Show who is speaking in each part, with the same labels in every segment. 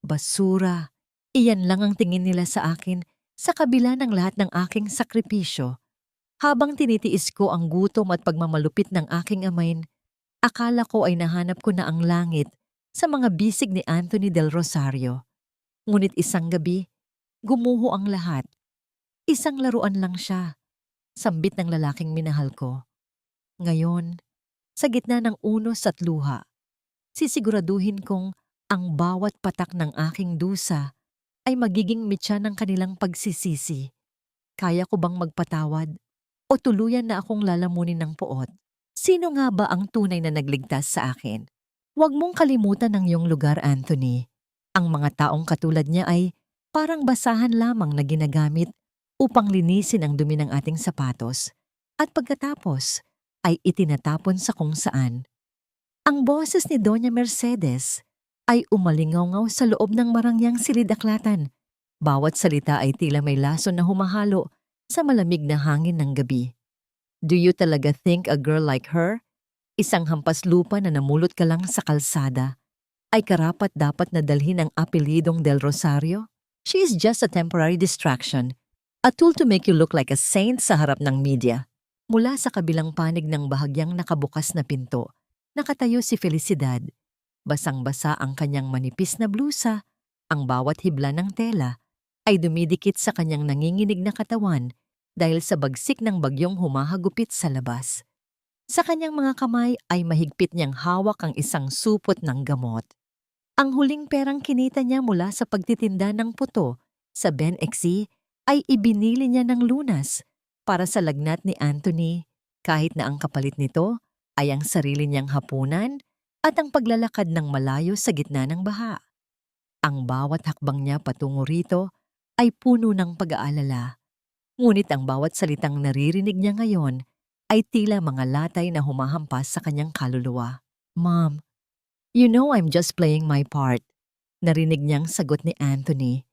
Speaker 1: basura. Iyan lang ang tingin nila sa akin sa kabila ng lahat ng aking sakripisyo. Habang tinitiis ko ang gutom at pagmamalupit ng aking amain, akala ko ay nahanap ko na ang langit sa mga bisig ni Anthony Del Rosario. Ngunit isang gabi, gumuho ang lahat. Isang laruan lang siya, sambit ng lalaking minahal ko. Ngayon, sa gitna ng unos at luha, sisiguraduhin kong ang bawat patak ng aking dusa ay magiging mitya ng kanilang pagsisisi. Kaya ko bang magpatawad o tuluyan na akong lalamunin ng poot? Sino nga ba ang tunay na nagligtas sa akin? Huwag mong kalimutan ang iyong lugar, Anthony. Ang mga taong katulad niya ay parang basahan lamang na ginagamit upang linisin ang dumi ng ating sapatos at pagkatapos ay itinatapon sa kung saan. Ang boses ni Doña Mercedes ay umalingaw sa loob ng marangyang silid-aklatan. Bawat salita ay tila may lason na humahalo sa malamig na hangin ng gabi. Do you talaga think a girl like her, isang hampas lupa na namulot ka lang sa kalsada, ay karapat dapat na dalhin ang apelidong Del Rosario? She is just a temporary distraction, a tool to make you look like a saint sa harap ng media. Mula sa kabilang panig ng bahagyang nakabukas na pinto, nakatayo si Felicidad. Basang-basa ang kanyang manipis na blusa, ang bawat hibla ng tela ay dumidikit sa kanyang nanginginig na katawan dahil sa bagsik ng bagyong humahagupit sa labas. Sa kanyang mga kamay ay mahigpit niyang hawak ang isang supot ng gamot. Ang huling perang kinita niya mula sa pagtitinda ng puto sa Ben Exi ay ibinili niya ng lunas para sa lagnat ni Anthony, kahit na ang kapalit nito ay ang sarili niyang hapunan at ang paglalakad ng malayo sa gitna ng baha. Ang bawat hakbang niya patungo rito ay puno ng pag-aalala. Ngunit ang bawat salitang naririnig niya ngayon ay tila mga latay na humahampas sa kanyang kaluluwa. Mom, you know I'm just playing my part. Narinig niyang sagot ni Anthony.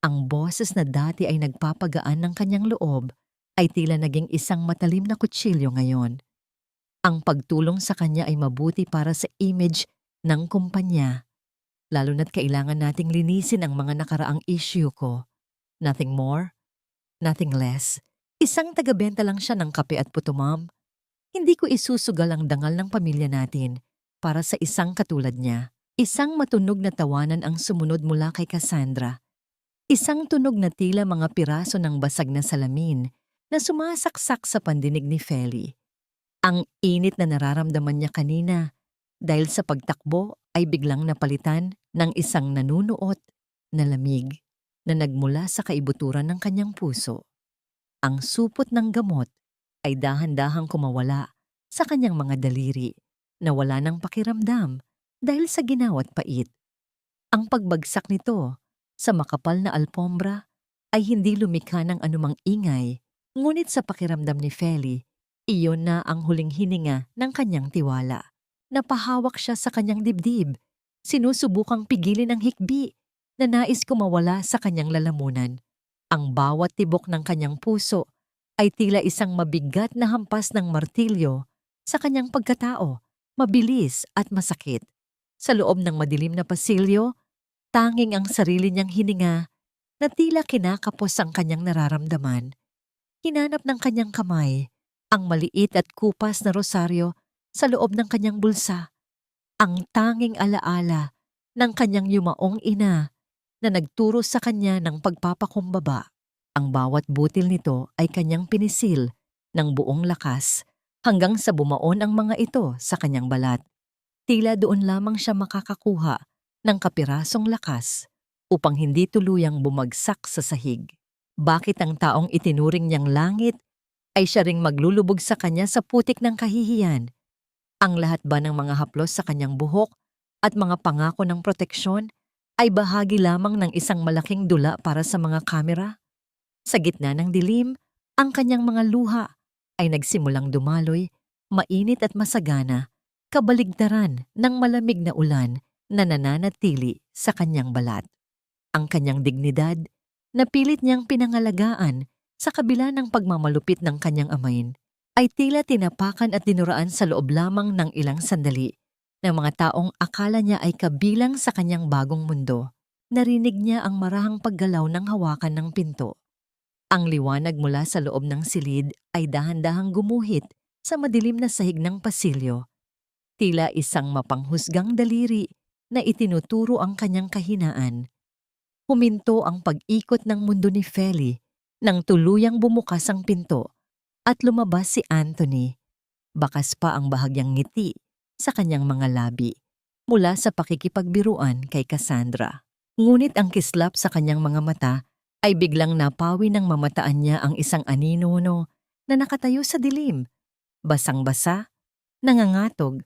Speaker 1: Ang boses na dati ay nagpapagaan ng kanyang loob ay tila naging isang matalim na kutsilyo ngayon. Ang pagtulong sa kanya ay mabuti para sa image ng kumpanya, lalo na't kailangan nating linisin ang mga nakaraang issue ko. Nothing more, nothing less. Isang tagabenta lang siya ng kape at puto, Mom. Hindi ko isusugal ang dangal ng pamilya natin para sa isang katulad niya. Isang matunog na tawanan ang sumunod mula kay Cassandra. Isang tunog na tila mga piraso ng basag na salamin na sumasaksak sa pandinig ni Feli. Ang init na nararamdaman niya kanina dahil sa pagtakbo ay biglang napalitan ng isang nanunuot na lamig na nagmula sa kaibuturan ng kanyang puso. Ang supot ng gamot ay dahan-dahang kumawala sa kanyang mga daliri na wala ng pakiramdam dahil sa ginawat pait. Ang pagbagsak nito sa makapal na alpombra ay hindi lumikha ng anumang ingay, ngunit sa pakiramdam ni Feli, iyon na ang huling hininga ng kanyang tiwala. Napahawak siya sa kanyang dibdib, sinusubukang pigilin ang hikbi na nais kumawala sa kanyang lalamunan. Ang bawat tibok ng kanyang puso ay tila isang mabigat na hampas ng martilyo sa kanyang pagkatao, mabilis at masakit. Sa loob ng madilim na pasilyo, tanging ang sarili niyang hininga na tila kinakapos ang kanyang nararamdaman. Hinanap ng kanyang kamay ang maliit at kupas na rosaryo sa loob ng kanyang bulsa, ang tanging alaala ng kanyang yumaong ina na nagturo sa kanya ng pagpapakumbaba. Ang bawat butil nito ay kanyang pinisil ng buong lakas hanggang sa bumaon ang mga ito sa kanyang balat. Tila doon lamang siya makakakuha ng kapirasong lakas upang hindi tuluyang bumagsak sa sahig. Bakit ang taong itinuring niyang langit ay siya ring maglulubog sa kanya sa putik ng kahihiyan? Ang lahat ba ng mga haplos sa kanyang buhok at mga pangako ng proteksyon ay bahagi lamang ng isang malaking dula para sa mga kamera? Sa gitna ng dilim, ang kanyang mga luha ay nagsimulang dumaloy, mainit at masagana, kabaligtaran ng malamig na ulan na nananatili sa kanyang balat. Ang kanyang dignidad na pilit niyang pinangalagaan sa kabila ng pagmamalupit ng kanyang amain, ay tila tinapakan at dinuraan sa loob lamang ng ilang sandali ng mga taong akala niya ay kabilang sa kanyang bagong mundo. narinig niya ang marahang paggalaw ng hawakan ng pinto. Ang liwanag mula sa loob ng silid ay dahan-dahang gumuhit sa madilim na sahig ng pasilyo. Tila isang mapanghusgang daliri na itinuturo ang kanyang kahinaan. Huminto ang pag-ikot ng mundo ni Feli nang tuluyang bumukas ang pinto at lumabas si Anthony. Bakas pa ang bahagyang ngiti sa kanyang mga labi mula sa pakikipagbiruan kay Cassandra. Ngunit ang kislap sa kanyang mga mata ay biglang napawi ng mamataan niya ang isang aninuno na nakatayo sa dilim, basang-basa, nangangatog,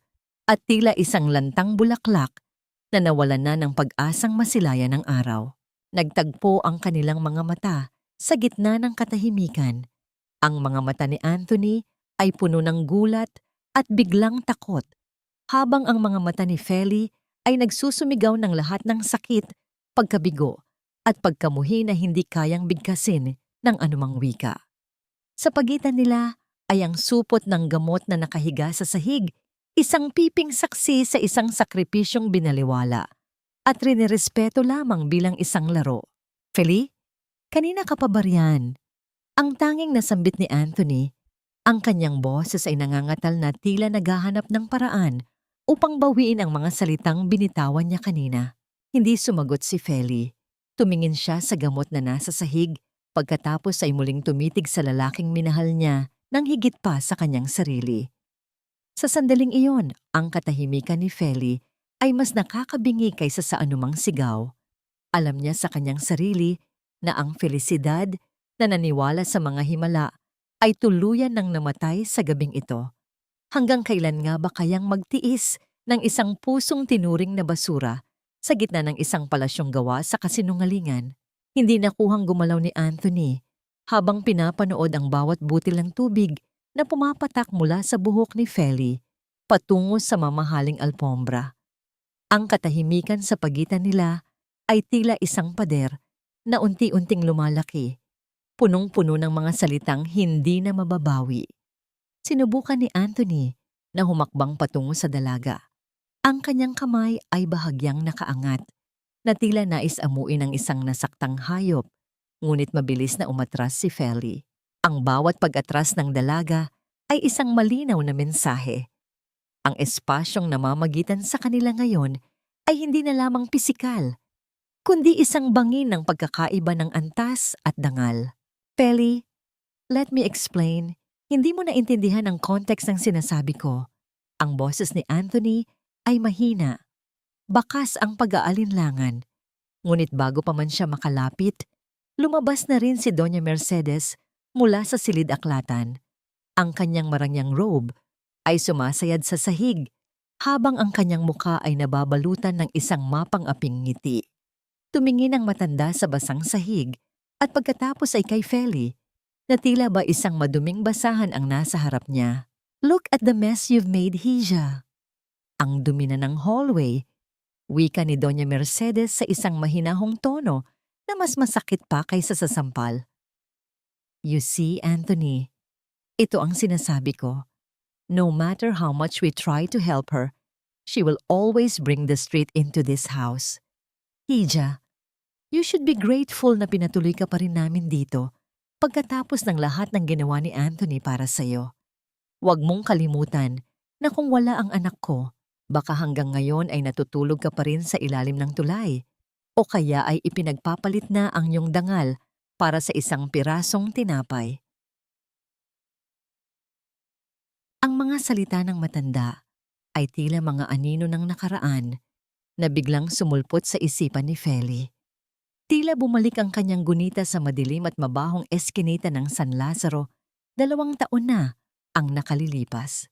Speaker 1: at tila isang lantang bulaklak na nawalan na ng pag-asang masilayan ng araw. Nagtagpo ang kanilang mga mata sa gitna ng katahimikan. Ang mga mata ni Anthony ay puno ng gulat at biglang takot, habang ang mga mata ni Feli ay nagsusumigaw ng lahat ng sakit, pagkabigo, at pagkamuhi na hindi kayang bigkasin ng anumang wika. Sa pagitan nila ay ang supot ng gamot na nakahiga sa sahig, isang piping saksi sa isang sakripisyong binaliwala at rinirespeto lamang bilang isang laro. Feli, kanina ka pa ba riyan? Ang tanging nasambit ni Anthony, ang kanyang boses ay nangangatal na tila naghahanap ng paraan upang bawiin ang mga salitang binitawan niya kanina. Hindi sumagot si Feli. Tumingin siya sa gamot na nasa sahig, pagkatapos ay muling tumitig sa lalaking minahal niya nang higit pa sa kanyang sarili. Sa sandaling iyon, ang katahimikan ni Feli ay mas nakakabingi kaysa sa anumang sigaw. Alam niya sa kanyang sarili na ang felisidad na naniwala sa mga himala ay tuluyan ng namatay sa gabing ito. Hanggang kailan nga ba kayang magtiis ng isang pusong tinuring na basura sa gitna ng isang palasyong gawa sa kasinungalingan? Hindi nakuhang gumalaw ni Anthony habang pinapanood ang bawat butil ng tubig na pumapatak mula sa buhok ni Feli patungo sa mamahaling alpombra. Ang katahimikan sa pagitan nila ay tila isang pader na unti-unting lumalaki, punong-puno ng mga salitang hindi na mababawi. Sinubukan ni Anthony na humakbang patungo sa dalaga. Ang kanyang kamay ay bahagyang nakaangat, na tila nais amuin ng isang nasaktang hayop, ngunit mabilis na umatras si Feli. Ang bawat pag-atras ng dalaga ay isang malinaw na mensahe. Ang espasyong namamagitan sa kanila ngayon ay hindi na lamang pisikal, kundi isang bangin ng pagkakaiba ng antas at dangal. Feli, let me explain. Hindi mo naintindihan ang context ng sinasabi ko. Ang boses ni Anthony ay mahina. Bakas ang pag-aalinlangan. Ngunit bago pa man siya makalapit, lumabas na rin si Doña Mercedes mula sa silid-aklatan. Ang kanyang marangyang robe ay sumasayad sa sahig, habang ang kanyang mukha ay nababalutan ng isang mapang-aping ngiti. Tumingin ang matanda sa basang sahig at pagkatapos ay kay Feli, na tila ba isang maduming basahan ang nasa harap niya. Look at the mess you've made, Hija. Ang dumi na ng hallway, wika ni Doña Mercedes sa isang mahinahong tono na mas masakit pa kaysa sa sampal. You see, Anthony, ito ang sinasabi ko. No matter how much we try to help her, she will always bring the street into this house. Hija, you should be grateful na pinatuloy ka pa rin namin dito pagkatapos ng lahat ng ginawa ni Anthony para sa'yo. Huwag mong kalimutan na kung wala ang anak ko, baka hanggang ngayon ay natutulog ka pa rin sa ilalim ng tulay, o kaya ay ipinagpapalit na ang iyong dangal para sa isang pirasong tinapay. Ang mga salita ng matanda ay tila mga anino ng nakaraan na biglang sumulpot sa isipan ni Feli. Tila bumalik ang kanyang gunita sa madilim at mabahong eskinita ng San Lazaro, 2 taon na ang nakalilipas.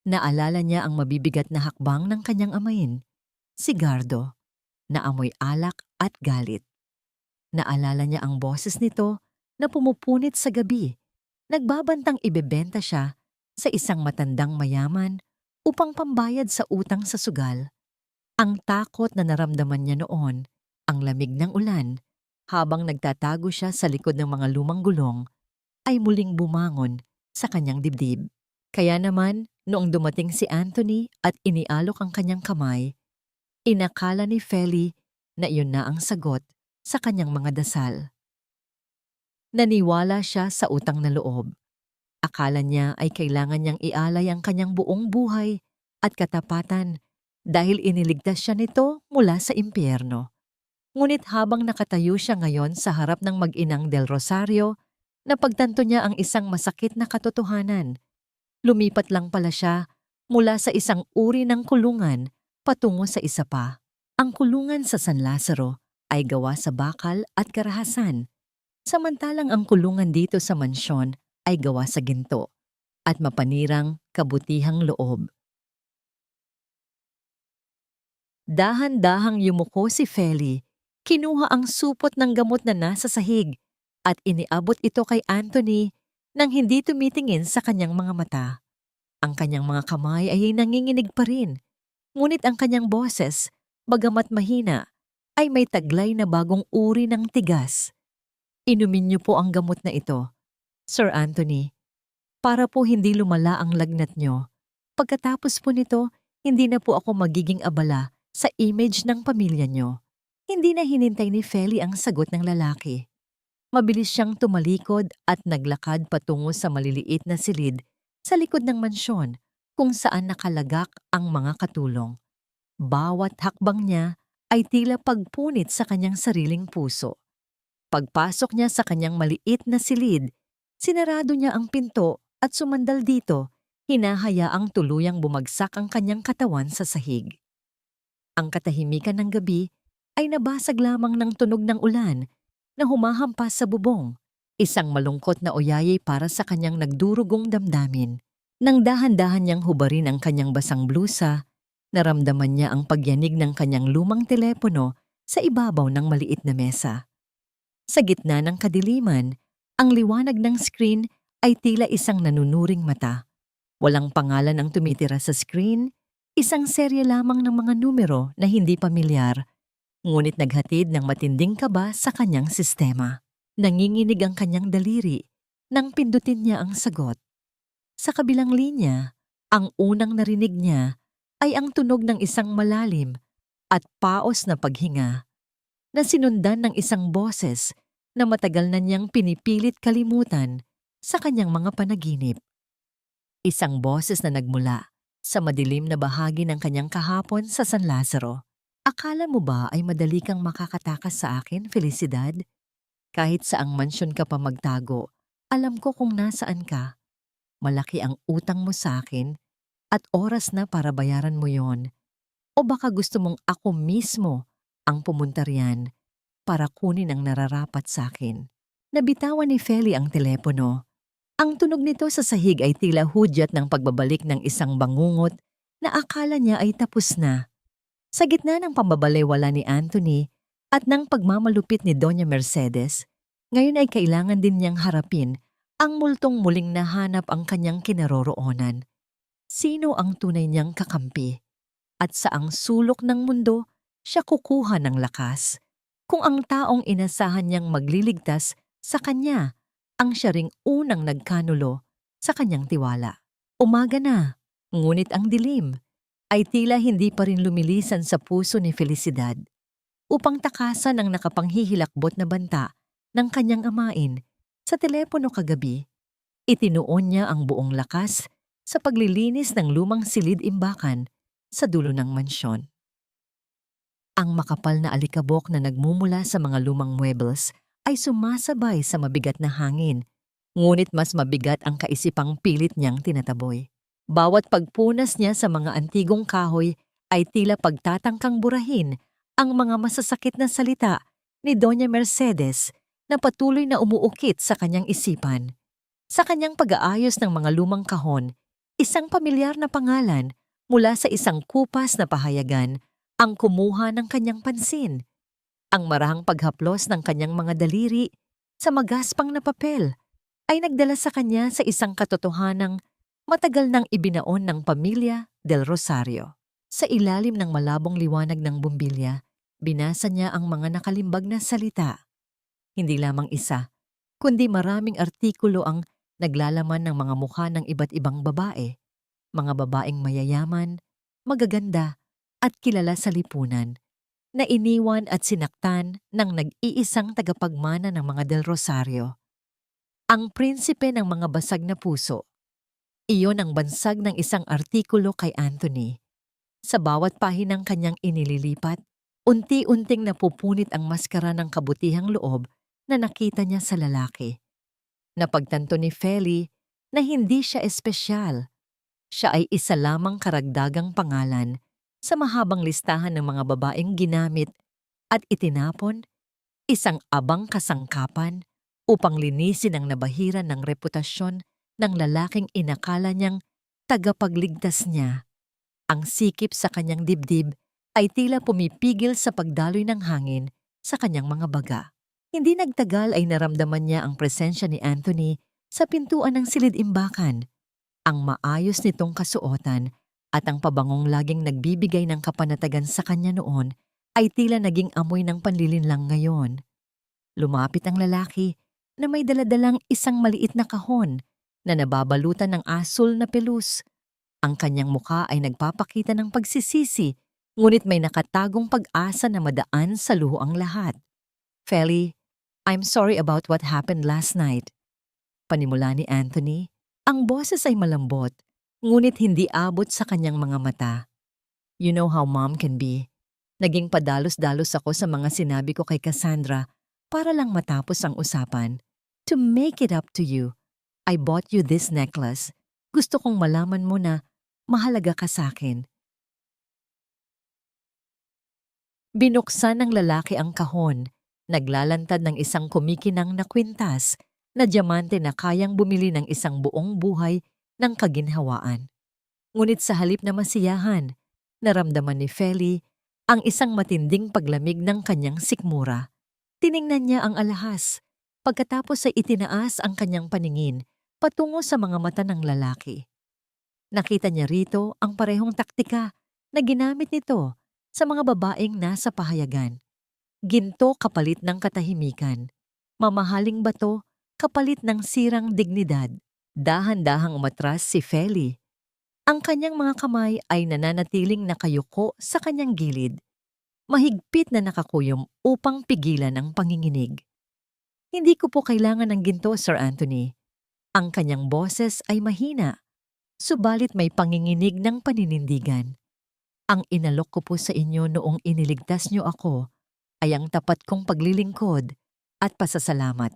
Speaker 1: Naalala niya ang mabibigat na hakbang ng kanyang amayin, si Gardo, na amoy alak at galit. Naalala niya ang boses nito na pumupunit sa gabi, nagbabantang ibebenta siya sa isang matandang mayaman upang pambayad sa utang sa sugal. Ang takot na naramdaman niya noon, ang lamig ng ulan, habang nagtatago siya sa likod ng mga lumang gulong, ay muling bumangon sa kanyang dibdib. Kaya naman, noong dumating si Anthony at inialok ang kanyang kamay, inakala ni Feli na iyon na ang sagot sa kanyang mga dasal. Naniwala siya sa utang na loob. Akala niya ay kailangan niyang ialay ang kanyang buong buhay at katapatan dahil iniligtas siya nito mula sa impyerno. Ngunit habang nakatayo siya ngayon sa harap ng mag-inang Del Rosario, napagtanto niya ang isang masakit na katotohanan. Lumipat lang pala siya mula sa isang uri ng kulungan patungo sa isa pa. Ang kulungan sa San Lazaro ay gawa sa bakal at karahasan, samantalang ang kulungan dito sa mansyon ay gawa sa ginto at mapanirang kabutihang loob. Dahan-dahang yumuko si Feli, kinuha ang supot ng gamot na nasa sahig at iniabot ito kay Anthony nang hindi tumitingin sa kanyang mga mata. Ang kanyang mga kamay ay nanginginig pa rin, ngunit ang kanyang boses, bagamat mahina, ay may taglay na bagong uri ng tigas. Inumin niyo po ang gamot na ito, Sir Anthony, para po hindi lumala ang lagnat niyo. Pagkatapos po nito, hindi na po ako magiging abala sa image ng pamilya niyo. Hindi na hinintay ni Feli ang sagot ng lalaki. Mabilis siyang tumalikod at naglakad patungo sa maliliit na silid sa likod ng mansyon kung saan nakalagak ang mga katulong. Bawat hakbang niya ay tila pagpunit sa kanyang sariling puso. Pagpasok niya sa kanyang maliit na silid, sinarado niya ang pinto at sumandal dito, hinahayaang tuluyang bumagsak ang kanyang katawan sa sahig. Ang katahimikan ng gabi ay nabasag lamang ng tunog ng ulan na humahampas sa bubong, isang malungkot na oyayay para sa kanyang nagdurugong damdamin. Nang dahan-dahan niyang hubarin ang kanyang basang blusa, naramdaman niya ang pagyanig ng kanyang lumang telepono sa ibabaw ng maliit na mesa. Sa gitna ng kadiliman, ang liwanag ng screen ay tila isang nanunuring mata. Walang pangalan ang tumitira sa screen, isang serye lamang ng mga numero na hindi pamilyar, ngunit naghatid ng matinding kaba sa kanyang sistema. Nanginginig ang kanyang daliri nang pindutin niya ang sagot. Sa kabilang linya, ang unang narinig niya ay ang tunog ng isang malalim at paos na paghinga na sinundan ng isang boses na matagal na niyang pinipilit kalimutan sa kanyang mga panaginip. Isang boses na nagmula sa madilim na bahagi ng kanyang kahapon sa San Lazaro. Akala mo ba ay madali kang makakatakas sa akin, Felicidad? Kahit saang mansyon ka pa magtago, alam ko kung nasaan ka. Malaki ang utang mo sa akin at oras na para bayaran mo yon. O baka gusto mong ako mismo ang pumunta riyan para kunin ang nararapat sa akin. Nabitawan ni Feli ang telepono. Ang tunog nito sa sahig ay tila hudyat ng pagbabalik ng isang bangungot na akala niya ay tapos na. Sa gitna ng pambabalewala ni Anthony at ng pagmamalupit ni Doña Mercedes, ngayon ay kailangan din niyang harapin ang multong muling nahanap ang kanyang kinaroroonan. Sino ang tunay niyang kakampi? At saang sulok ng mundo siya kukuha ng lakas? Kung ang taong inasahan niyang magliligtas sa kanya ang siya ring unang nagkanulo sa kanyang tiwala. Umaga na, ngunit ang dilim ay tila hindi pa rin lumilisan sa puso ni Felicidad. Upang takasan ang nakapanghihilakbot na banta ng kanyang amain sa telepono kagabi, itinuon niya ang buong lakas sa paglilinis ng lumang silid-imbakan sa dulo ng mansyon. Ang makapal na alikabok na nagmumula sa mga lumang muebles ay sumasabay sa mabigat na hangin, ngunit mas mabigat ang kaisipang pilit niyang tinataboy. Bawat pagpunas niya sa mga antigong kahoy ay tila pagtatangkang burahin ang mga masasakit na salita ni Doña Mercedes na patuloy na umuukit sa kanyang isipan. Sa kanyang pag-aayos ng mga lumang kahon, isang pamilyar na pangalan mula sa isang kupas na pahayagan ang kumuha ng kanyang pansin. Ang marahang paghaplos ng kanyang mga daliri sa magaspang na papel ay nagdala sa kanya sa isang katotohanang matagal nang ibinaon ng pamilya Del Rosario. Sa ilalim ng malabong liwanag ng bumbilya, binasa niya ang mga nakalimbag na salita. Hindi lamang isa, kundi maraming artikulo ang naglalaman ng mga mukha ng iba't ibang babae, mga babaeng mayayaman, magaganda at kilala sa lipunan, na iniwan at sinaktan ng nag-iisang tagapagmana ng mga Del Rosario. Ang prinsipe ng mga basag na puso. Iyon ang bansag ng isang artikulo kay Anthony. Sa bawat pahinang kanyang inililipat, unti-unting napupunit ang maskara ng kabutihang loob na nakita niya sa lalaki. Napagtanto ni Feli na hindi siya espesyal. Siya ay isa lamang karagdagang pangalan sa mahabang listahan ng mga babaeng ginamit at itinapon, isang abang kasangkapan upang linisin ang nabahiran ng reputasyon ng lalaking inakala niyang tagapagligtas niya. Ang sikip sa kanyang dibdib ay tila pumipigil sa pagdaloy ng hangin sa kanyang mga baga. Hindi nagtagal ay naramdaman niya ang presensya ni Anthony sa pintuan ng silid-imbakan. Ang maayos nitong kasuotan at ang pabangong laging nagbibigay ng kapanatagan sa kanya noon ay tila naging amoy ng panlilinlang ngayon. Lumapit ang lalaki na may daladalang isang maliit na kahon na nababalutan ng asul na pelus. Ang kanyang mukha ay nagpapakita ng pagsisisi, ngunit may nakatagong pag-asa na madaan sa luho ang lahat. Feli, I'm sorry about what happened last night. Panimula ni Anthony, ang boses ay malambot, ngunit hindi abot sa kanyang mga mata. You know how mom can be. Naging padalos-dalos ako sa mga sinabi ko kay Cassandra para lang matapos ang usapan. To make it up to you, I bought you this necklace. Gusto kong malaman mo na mahalaga ka sa akin. Binuksan ng lalaki ang kahon, naglalantad ng isang kumikinang na kwintas na diamante na kayang bumili ng isang buong buhay ng kaginhawaan. Ngunit sa halip na masiyahan, naramdaman ni Feli ang isang matinding paglamig ng kanyang sikmura. Tiningnan niya ang alahas, pagkatapos ay itinaas ang kanyang paningin patungo sa mga mata ng lalaki. Nakita niya rito ang parehong taktika na ginamit nito sa mga babaeng nasa pahayagan. Ginto kapalit ng katahimikan, mamahaling bato kapalit ng sirang dignidad. Dahan-dahang umatras si Feli. Ang kanyang mga kamay ay nananatiling nakayuko sa kanyang gilid, mahigpit na nakakuyom upang pigilan ang panginginig. Hindi ko po kailangan ng ginto, Sir Anthony. Ang kanyang boses ay mahina, subalit may panginginig ng paninindigan. Ang inalok ko po sa inyo noong iniligtas niyo ako ay ang tapat kong paglilingkod at pasasalamat.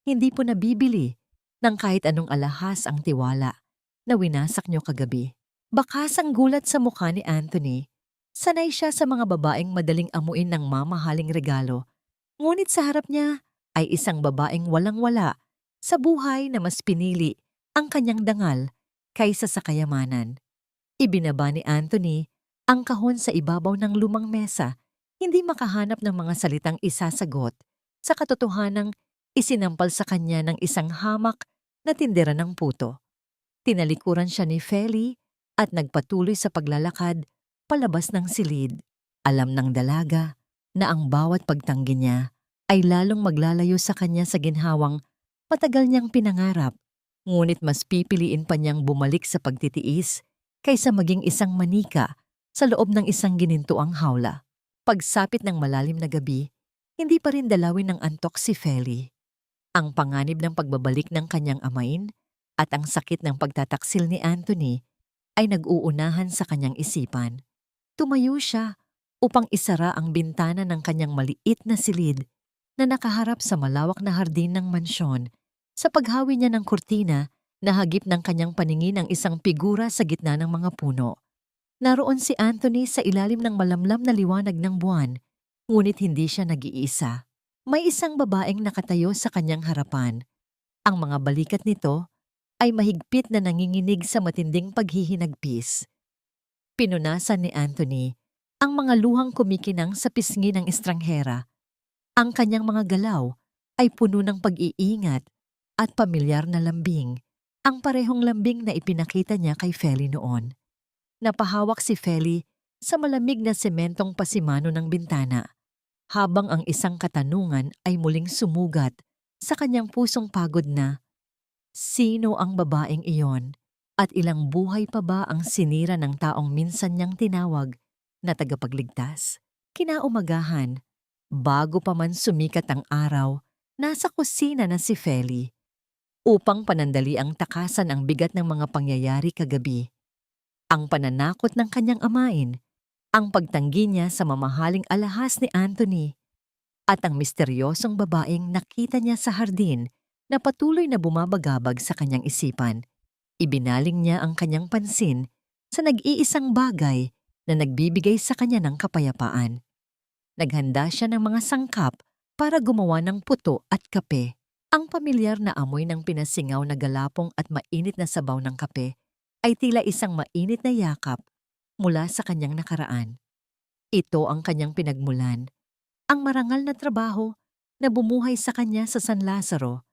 Speaker 1: Hindi po nabibili ng kahit anong alahas ang tiwala na winasak niyo kagabi. Bakas ang gulat sa mukha ni Anthony. Sanay siya sa mga babaeng madaling amuin ng mamahaling regalo. Ngunit sa harap niya ay isang babaeng walang-wala sa buhay na mas pinili ang kanyang dangal kaysa sa kayamanan. Ibinaba ni Anthony ang kahon sa ibabaw ng lumang mesa, hindi makahanap ng mga salitang isasagot sa katotohanang isinampal sa kanya ng isang hamak na tindera ng puto. Tinalikuran siya ni Feli at nagpatuloy sa paglalakad palabas ng silid. Alam ng dalaga na ang bawat pagtanggi niya ay lalong maglalayo sa kanya sa ginhawang matagal niyang pinangarap, ngunit mas pipiliin pa niyang bumalik sa pagtitiis kaysa maging isang manika sa loob ng isang ginintuang hawla. Pagsapit ng malalim na gabi, hindi pa rin dalawin ng antok si Feli. Ang panganib ng pagbabalik ng kanyang amain at ang sakit ng pagtataksil ni Anthony ay nag-uunahan sa kanyang isipan. Tumayo siya upang isara ang bintana ng kanyang maliit na silid na nakaharap sa malawak na hardin ng mansyon. Sa paghawi niya ng kurtina, nahagip ng kanyang paningin ang isang figura sa gitna ng mga puno. Naroon si Anthony sa ilalim ng malamlam na liwanag ng buwan, ngunit hindi siya nag-iisa. May isang babaeng nakatayo sa kanyang harapan. Ang mga balikat nito ay mahigpit na nanginginig sa matinding paghihinagpis. Pinunasan ni Anthony ang mga luhang kumikinang sa pisngi ng estranghera. Ang kanyang mga galaw ay puno ng pag-iingat at pamilyar na lambing, ang parehong lambing na ipinakita niya kay Feli noon. Napahawak si Feli sa malamig na sementong pasimano ng bintana, habang ang isang katanungan ay muling sumugat sa kanyang pusong pagod na, sino ang babaeng iyon at ilang buhay pa ba ang sinira ng taong minsan niyang tinawag na tagapagligtas? Kinaumagahan, bago pa man sumikat ang araw, nasa kusina na si Feli upang panandali ang takasan ang bigat ng mga pangyayari kagabi. Ang pananakot ng kanyang amain, ang pagtanggi niya sa mamahaling alahas ni Anthony, at ang misteryosong babaeng nakita niya sa hardin na patuloy na bumabagabag sa kanyang isipan. Ibinaling niya ang kanyang pansin sa nag-iisang bagay na nagbibigay sa kanya ng kapayapaan. Naghanda siya ng mga sangkap para gumawa ng puto at kape. Ang pamilyar na amoy ng pinasingaw na galapong at mainit na sabaw ng kape ay tila isang mainit na yakap mula sa kanyang nakaraan. Ito ang kanyang pinagmulan, ang marangal na trabaho na bumuhay sa kanya sa San Lazaro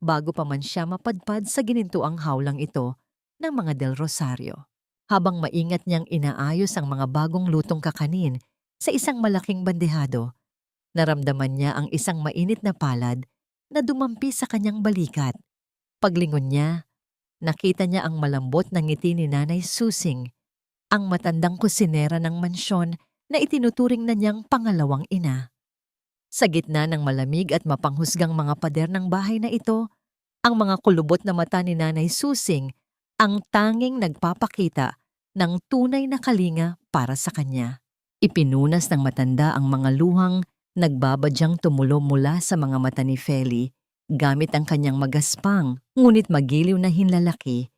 Speaker 1: bago pa man siya mapadpad sa ginintuang hawlang ito ng mga Del Rosario. Habang maingat niyang inaayos ang mga bagong lutong kakanin sa isang malaking bandehado, naramdaman niya ang isang mainit na palad na dumampi sa kanyang balikat. Paglingon niya, nakita niya ang malambot na ngiti ni Nanay Susing, ang matandang kusinera ng mansyon na itinuturing na niyang pangalawang ina. Sa gitna ng malamig at mapanghusgang mga pader ng bahay na ito, ang mga kulubot na mata ni Nanay Susing ang tanging nagpapakita ng tunay na kalinga para sa kanya. Ipinunas ng matanda ang mga luhang nagbabadyang tumulo mula sa mga mata ni Feli gamit ang kanyang magaspang ngunit magiliw na hinlalaki.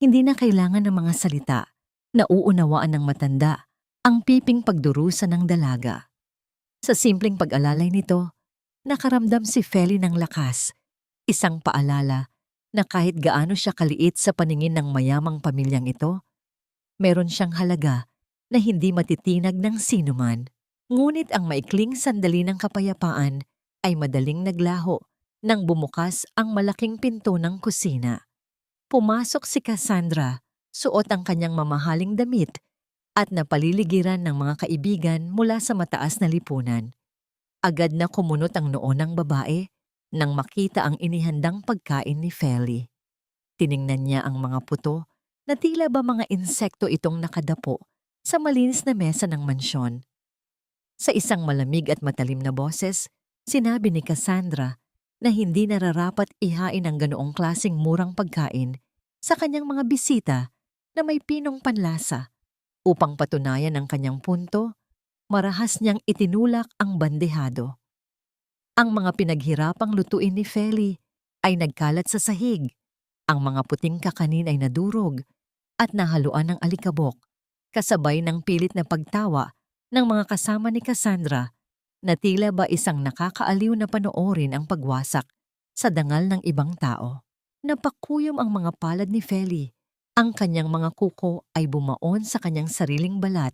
Speaker 1: Hindi na kailangan ng mga salita. Nauunawaan ng matanda ang piping pagdurusa ng dalaga. Sa simpleng pag-alalay nito, nakaramdam si Feli ng lakas, isang paalala na kahit gaano siya kaliit sa paningin ng mayamang pamilyang ito, meron siyang halaga na hindi matitinag ng sinuman. Ngunit ang maikling sandali ng kapayapaan ay madaling naglaho nang bumukas ang malaking pinto ng kusina. Pumasok si Cassandra, suot ang kanyang mamahaling damit at napaliligiran ng mga kaibigan mula sa mataas na lipunan. Agad na kumunot ang noo ng babae nang makita ang inihandang pagkain ni Feli. Tiningnan niya ang mga puto na tila ba mga insekto itong nakadapo sa malinis na mesa ng mansyon. Sa isang malamig at matalim na boses, sinabi ni Cassandra na hindi nararapat ihain ang ganoong klaseng murang pagkain sa kanyang mga bisita na may pinong panlasa. Upang patunayan ang kanyang punto, marahas niyang itinulak ang bandehado. Ang mga pinaghirapang lutuin ni Feli ay nagkalat sa sahig. Ang mga puting kakanin ay nadurog at nahaluan ng alikabok, kasabay ng pilit na pagtawa ng mga kasama ni Cassandra na tila ba isang nakakaaliw na panoorin ang pagwasak sa dangal ng ibang tao. Napakuyom ang mga palad ni Feli. Ang kanyang mga kuko ay bumaon sa kanyang sariling balat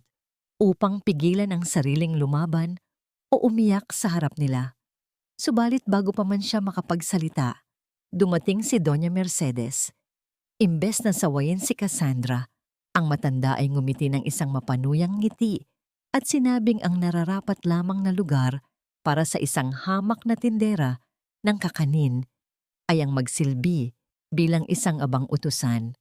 Speaker 1: upang pigilan ang sariling lumaban o umiyak sa harap nila. Subalit bago pa man siya makapagsalita, dumating si Doña Mercedes. Imbes na sawayin si Cassandra, ang matanda ay ngumiti ng isang mapanuyang ngiti at sinabing ang nararapat lamang na lugar para sa isang hamak na tindera ng kakanin ay ang magsilbi bilang isang abang utusan.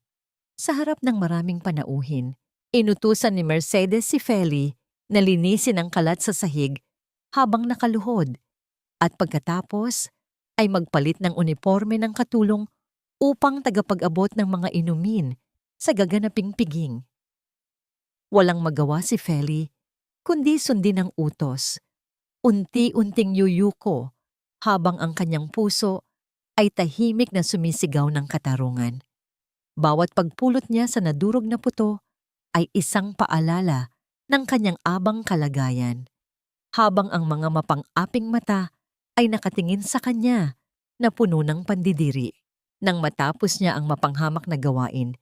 Speaker 1: Sa harap ng maraming panauhin, inutusan ni Mercedes si Feli na linisin ang kalat sa sahig habang nakaluhod at pagkatapos ay magpalit ng uniforme ng katulong upang tagapag-abot ng mga inumin sa gaganaping piging. Walang magawa si Feli kundi sundin ang utos. Unti-unting yuyuko habang ang kanyang puso ay tahimik na sumisigaw ng katarungan. Bawat pagpulot niya sa nadurog na puto ay isang paalala ng kanyang abang kalagayan, habang ang mga mapang-aping mata ay nakatingin sa kanya na puno ng pandidiri. Nang matapos niya ang mapanghamak na gawain,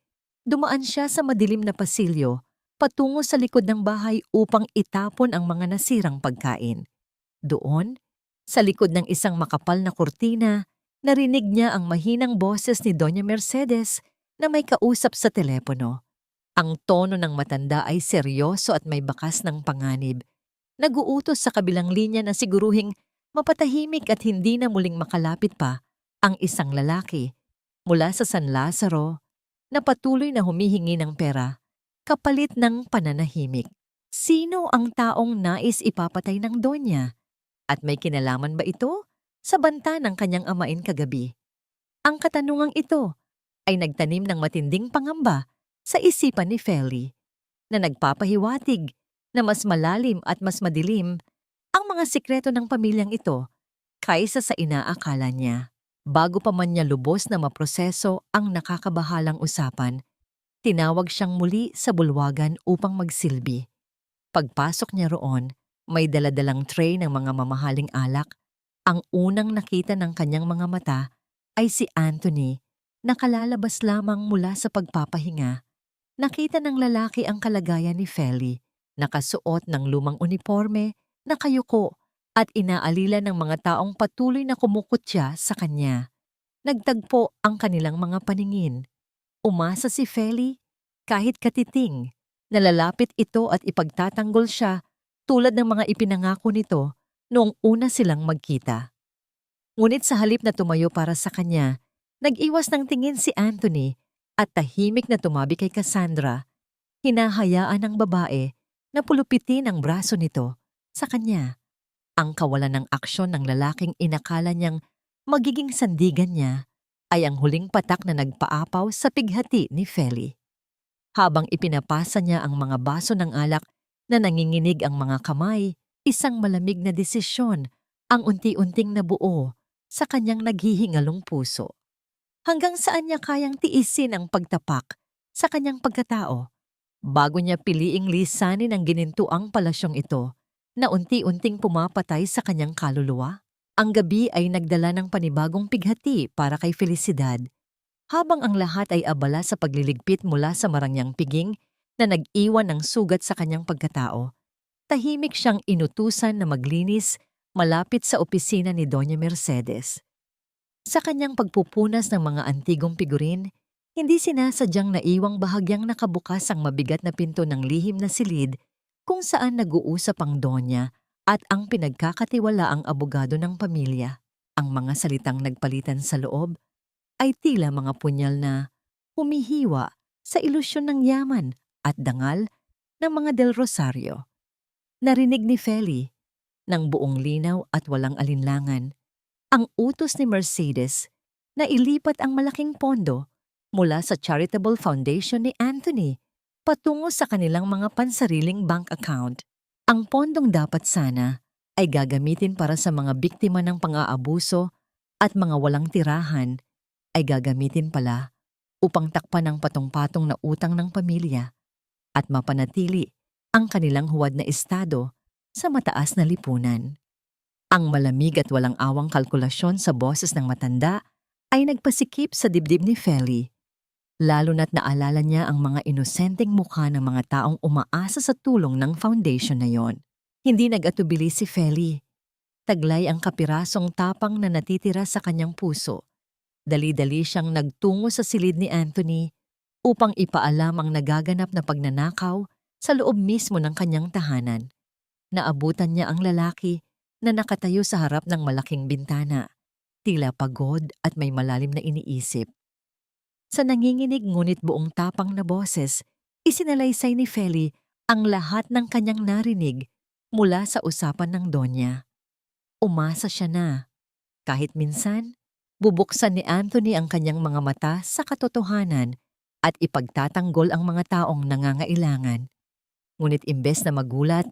Speaker 1: dumaan siya sa madilim na pasilyo patungo sa likod ng bahay upang itapon ang mga nasirang pagkain. Doon, sa likod ng isang makapal na kurtina, narinig niya ang mahinang boses ni Doña Mercedes na may kausap sa telepono. Ang tono ng matanda ay seryoso at may bakas ng panganib. Naguutos sa kabilang linya na siguruhing mapatahimik at hindi na muling makalapit pa ang isang lalaki mula sa San Lazaro na patuloy na humihingi ng pera kapalit ng pananahimik. Sino ang taong nais ipapatay ng Donya? At may kinalaman ba ito sa banta ng kanyang amain kagabi? Ang katanungang ito ay nagtanim ng matinding pangamba sa isipan ni Feli na nagpapahiwatig na mas malalim at mas madilim ang mga sikreto ng pamilyang ito kaysa sa inaakala niya. Bago pa man niya lubos na maproseso ang nakakabahalang usapan, tinawag siyang muli sa bulwagan upang magsilbi. Pagpasok niya roon, may daladalang tray ng mga mamahaling alak. Ang unang nakita ng kanyang mga mata ay si Anthony, nakalalabas lamang mula sa pagpapahinga. Nakita ng lalaki ang kalagayan ni Feli, nakasuot ng lumang uniforme, nakayuko, at inaalila ng mga taong patuloy na kumukutya sa kanya. Nagtagpo ang kanilang mga paningin. Umasa si Feli, kahit katiting, nalalapit ito at ipagtatanggol siya tulad ng mga ipinangako nito noong una silang magkita. Ngunit sa halip na tumayo para sa kanya, nag-iwas ng tingin si Anthony at tahimik na tumabi kay Cassandra. Hinahayaan ng babae na pulupitin ang braso nito sa kanya. Ang kawalan ng aksyon ng lalaking inakala niyang magiging sandigan niya ay ang huling patak na nagpaapaw sa pighati ni Feli. Habang ipinapasa niya ang mga baso ng alak na nanginginig ang mga kamay, isang malamig na desisyon ang unti-unting nabuo sa kanyang naghihingalong puso. Hanggang saan niya kayang tiisin ang pagtapak sa kanyang pagkatao bago niya piliing lisanin ang ginintuang palasyong ito na unti-unting pumapatay sa kanyang kaluluwa? Ang gabi ay nagdala ng panibagong pighati para kay Felicidad. Habang ang lahat ay abala sa pagliligpit mula sa marangyang piging na nag-iwan ng sugat sa kanyang pagkatao, tahimik siyang inutusan na maglinis malapit sa opisina ni Doña Mercedes. Sa kanyang pagpupunas ng mga antigong figurin, hindi sinasadyang naiwang bahagyang nakabukas ang mabigat na pinto ng lihim na silid kung saan nag-uusap ang Donya at ang pinagkakatiwalaang abogado ng pamilya. Ang mga salitang nagpalitan sa loob ay tila mga punyal na humihiwa sa ilusyon ng yaman at dangal ng mga Del Rosario. Narinig ni Feli, ng buong linaw at walang alinlangan, ang utos ni Mercedes na ilipat ang malaking pondo mula sa charitable foundation ni Anthony patungo sa kanilang mga pansariling bank account. Ang pondong dapat sana ay gagamitin para sa mga biktima ng pang-aabuso at mga walang tirahan ay gagamitin pala upang takpan ang patong-patong na utang ng pamilya at mapanatili ang kanilang huwad na estado sa mataas na lipunan. Ang malamig at walang awang kalkulasyon sa boses ng matanda ay nagpasikip sa dibdib ni Feli. Lalo na't naalala niya ang mga inosenteng mukha ng mga taong umaasa sa tulong ng foundation na yon. Hindi nag-atubili si Feli. Taglay ang kapirasong tapang na natitira sa kanyang puso. Dali-dali siyang nagtungo sa silid ni Anthony upang ipaalam ang nagaganap na pagnanakaw sa loob mismo ng kanyang tahanan. Naabutan niya ang lalaki na nakatayo sa harap ng malaking bintana, tila pagod at may malalim na iniisip. Sa nanginginig ngunit buong tapang na boses, isinalaysay ni Feli ang lahat ng kanyang narinig mula sa usapan ng Donya. Umasa siya na. Kahit minsan, bubuksan ni Anthony ang kanyang mga mata sa katotohanan at ipagtatanggol ang mga taong nangangailangan. Ngunit imbes na magulat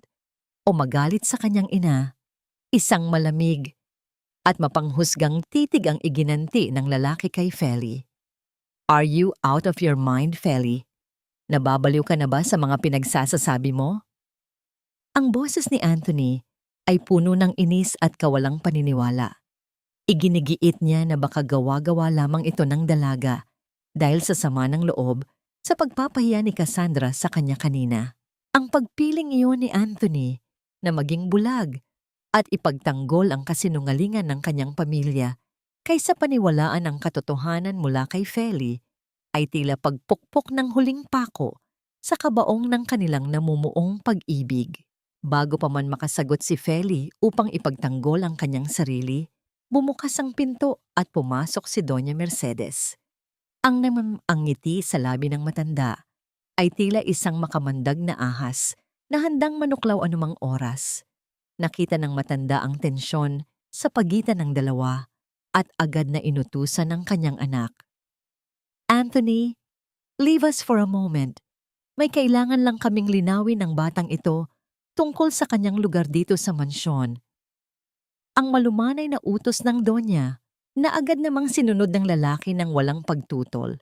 Speaker 1: o magalit sa kanyang ina, isang malamig at mapanghusgang titig ang iginanti ng lalaki kay Feli. Are you out of your mind, Feli? Nababaliw ka na ba sa mga pinagsasasabi mo? Ang boses ni Anthony ay puno ng inis at kawalang paniniwala. Iginigiit niya na baka gawa-gawa lamang ito ng dalaga dahil sa sama ng loob sa pagpapahiya ni Cassandra sa kanya kanina. Ang pagpiling iyon ni Anthony na maging bulag at ipagtanggol ang kasinungalingan ng kanyang pamilya kaysa paniwalaan ang katotohanan mula kay Feli ay tila pagpukpok ng huling pako sa kabaong ng kanilang namumuong pag-ibig. Bago pa man makasagot si Feli upang ipagtanggol ang kanyang sarili, bumukas ang pinto at pumasok si Doña Mercedes. Ang ngiti sa labi ng matanda ay tila isang makamandag na ahas na handang manuklaw anumang oras. Nakita ng matanda ang tensyon sa pagitan ng dalawa at agad na inutusan ng kanyang anak. Anthony, leave us for a moment. May kailangan lang kaming linawin ng batang ito tungkol sa kanyang lugar dito sa mansyon. Ang malumanay na utos ng Donya na agad namang sinunod ng lalaki ng walang pagtutol.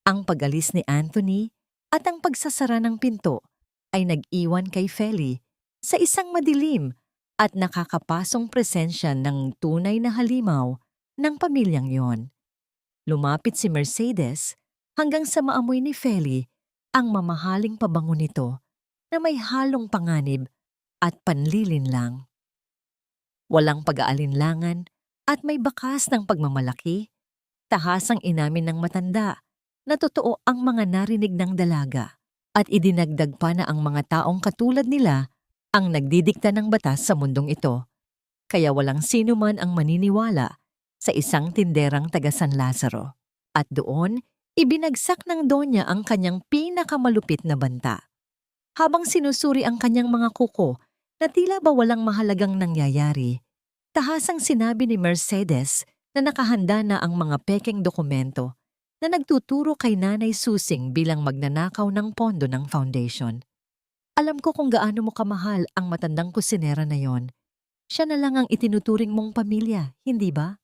Speaker 1: Ang pag-alis ni Anthony at ang pagsasara ng pinto ay nag-iwan kay Feli sa isang madilim at nakakapasong presensya ng tunay na halimaw ng pamilyang yon. Lumapit si Mercedes hanggang sa maamoy ni Feli ang mamahaling pabango nito na may halong panganib at panlilinlang. Walang pag-aalinlangan at may bakas ng pagmamalaki, tahasang inamin ng matanda na totoo ang mga narinig ng dalaga at idinagdag pa na ang mga taong katulad nila ang nagdidikta ng batas sa mundong ito, kaya walang sino man ang maniniwala sa isang tinderang taga San Lazaro. At doon, ibinagsak ng Donya ang kanyang pinakamalupit na banta. Habang sinusuri ang kanyang mga kuko na tila ba walang mahalagang nangyayari, tahasang sinabi ni Mercedes na nakahanda na ang mga pekeng dokumento na nagtuturo kay Nanay Susing bilang magnanakaw ng pondo ng foundation. Alam ko kung gaano mo kamahal ang matandang kusinera na yon. Siya na lang ang itinuturing mong pamilya, hindi ba?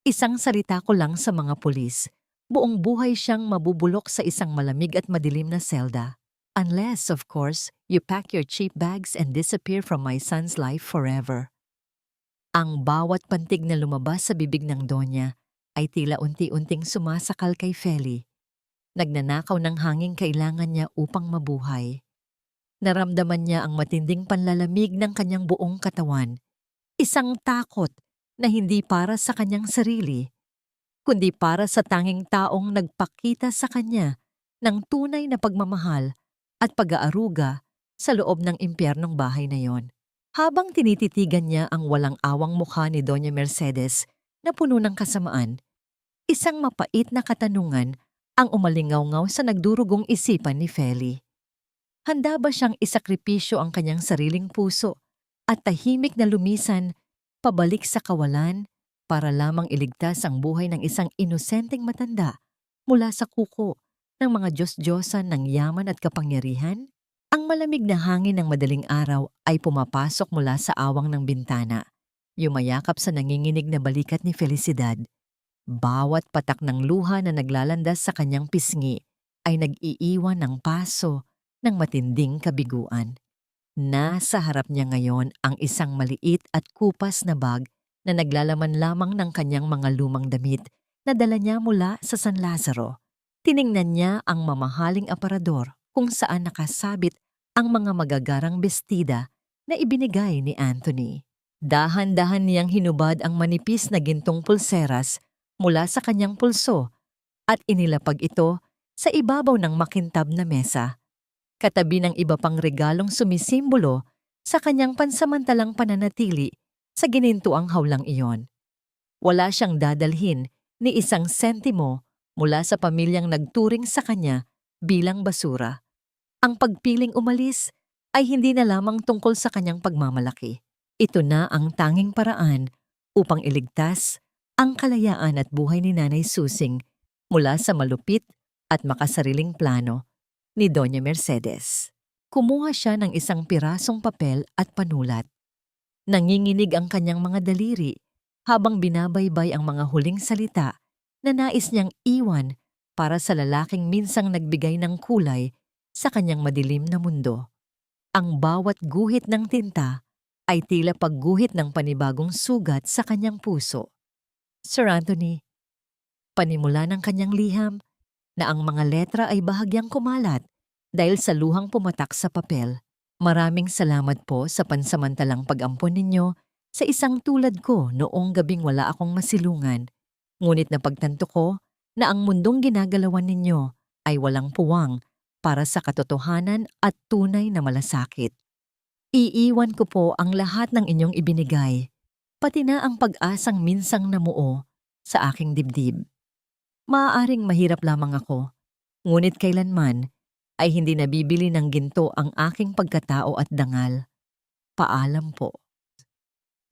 Speaker 1: Isang salita ko lang sa mga pulis. Buong buhay siyang mabubulok sa isang malamig at madilim na selda. Unless, of course, you pack your cheap bags and disappear from my son's life forever. Ang bawat pantig na lumabas sa bibig ng Donya ay tila unti-unting sumasakal kay Feli. Nagnanakaw ng hanging kailangan niya upang mabuhay. Naramdaman niya ang matinding panlalamig ng kanyang buong katawan. Isang takot na hindi para sa kanyang sarili, kundi para sa tanging taong nagpakita sa kanya ng tunay na pagmamahal at pag-aaruga sa loob ng impyernong bahay na yon. Habang tinititigan niya ang walang awang mukha ni Doña Mercedes na puno ng kasamaan, isang mapait na katanungan ang umalingaw-ngaw sa nagdurugong isipan ni Feli. Handa ba siyang isakripisyo ang kanyang sariling puso at tahimik na lumisan pabalik sa kawalan para lamang iligtas ang buhay ng isang inosenteng matanda mula sa kuko ng mga Diyos-Diyosan ng yaman at kapangyarihan? Ang malamig na hangin ng madaling araw ay pumapasok mula sa awang ng bintana, yumayakap sa nanginginig na balikat ni Felicidad. Bawat patak ng luha na naglalandas sa kanyang pisngi ay nag-iiwan ng paso ng matinding kabiguan. Nasa harap niya ngayon ang isang maliit at kupas na bag na naglalaman lamang ng kanyang mga lumang damit na dala niya mula sa San Lazaro. Tiningnan niya ang mamahaling aparador kung saan nakasabit ang mga magagarang bestida na ibinigay ni Anthony. Dahan-dahan niyang hinubad ang manipis na gintong pulseras mula sa kanyang pulso at inilapag ito sa ibabaw ng makintab na mesa, katabi ng iba pang regalong sumisimbolo sa kanyang pansamantalang pananatili sa ginintuang hawlang iyon. Wala siyang dadalhin ni isang sentimo mula sa pamilyang nagturing sa kanya bilang basura. Ang pagpiling umalis ay hindi na lamang tungkol sa kanyang pagmamalaki. Ito na ang tanging paraan upang iligtas ang kalayaan at buhay ni Nanay Susing mula sa malupit at makasariling plano ni Doña Mercedes. Kumuha siya ng isang pirasong papel at panulat. Nanginginig ang kanyang mga daliri habang binabaybay ang mga huling salita na nais niyang iwan para sa lalaking minsang nagbigay ng kulay sa kanyang madilim na mundo. Ang bawat guhit ng tinta ay tila pagguhit ng panibagong sugat sa kanyang puso. Sir Anthony, panimula ng kanyang liham na ang mga letra ay bahagyang kumalat dahil sa luhang pumatak sa papel. Maraming salamat po sa pansamantalang pag-ampon ninyo sa isang tulad ko noong gabing wala akong masilungan. Ngunit napagtanto ko na ang mundong ginagalawan ninyo ay walang puwang para sa katotohanan at tunay na malasakit. Iiwan ko po ang lahat ng inyong ibinigay, pati na ang pag-asang minsang namuo sa aking dibdib. Maaaring mahirap lamang ako, ngunit kailanman ay hindi nabibili ng ginto ang aking pagkatao at dangal. Paalam po.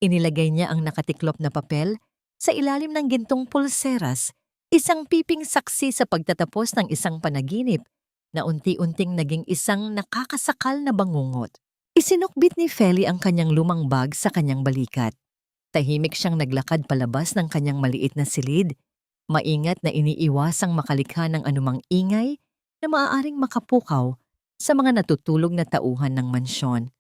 Speaker 1: Inilagay niya ang nakatiklop na papel sa ilalim ng gintong pulseras, isang piping saksi sa pagtatapos ng isang panaginip na unti-unting naging isang nakakasakal na bangungot. Isinukbit ni Feli ang kanyang lumang bag sa kanyang balikat. Tahimik siyang naglakad palabas ng kanyang maliit na silid, maingat na iniiwasang makalikha ng anumang ingay na maaaring makapukaw sa mga natutulog na tauhan ng mansyon.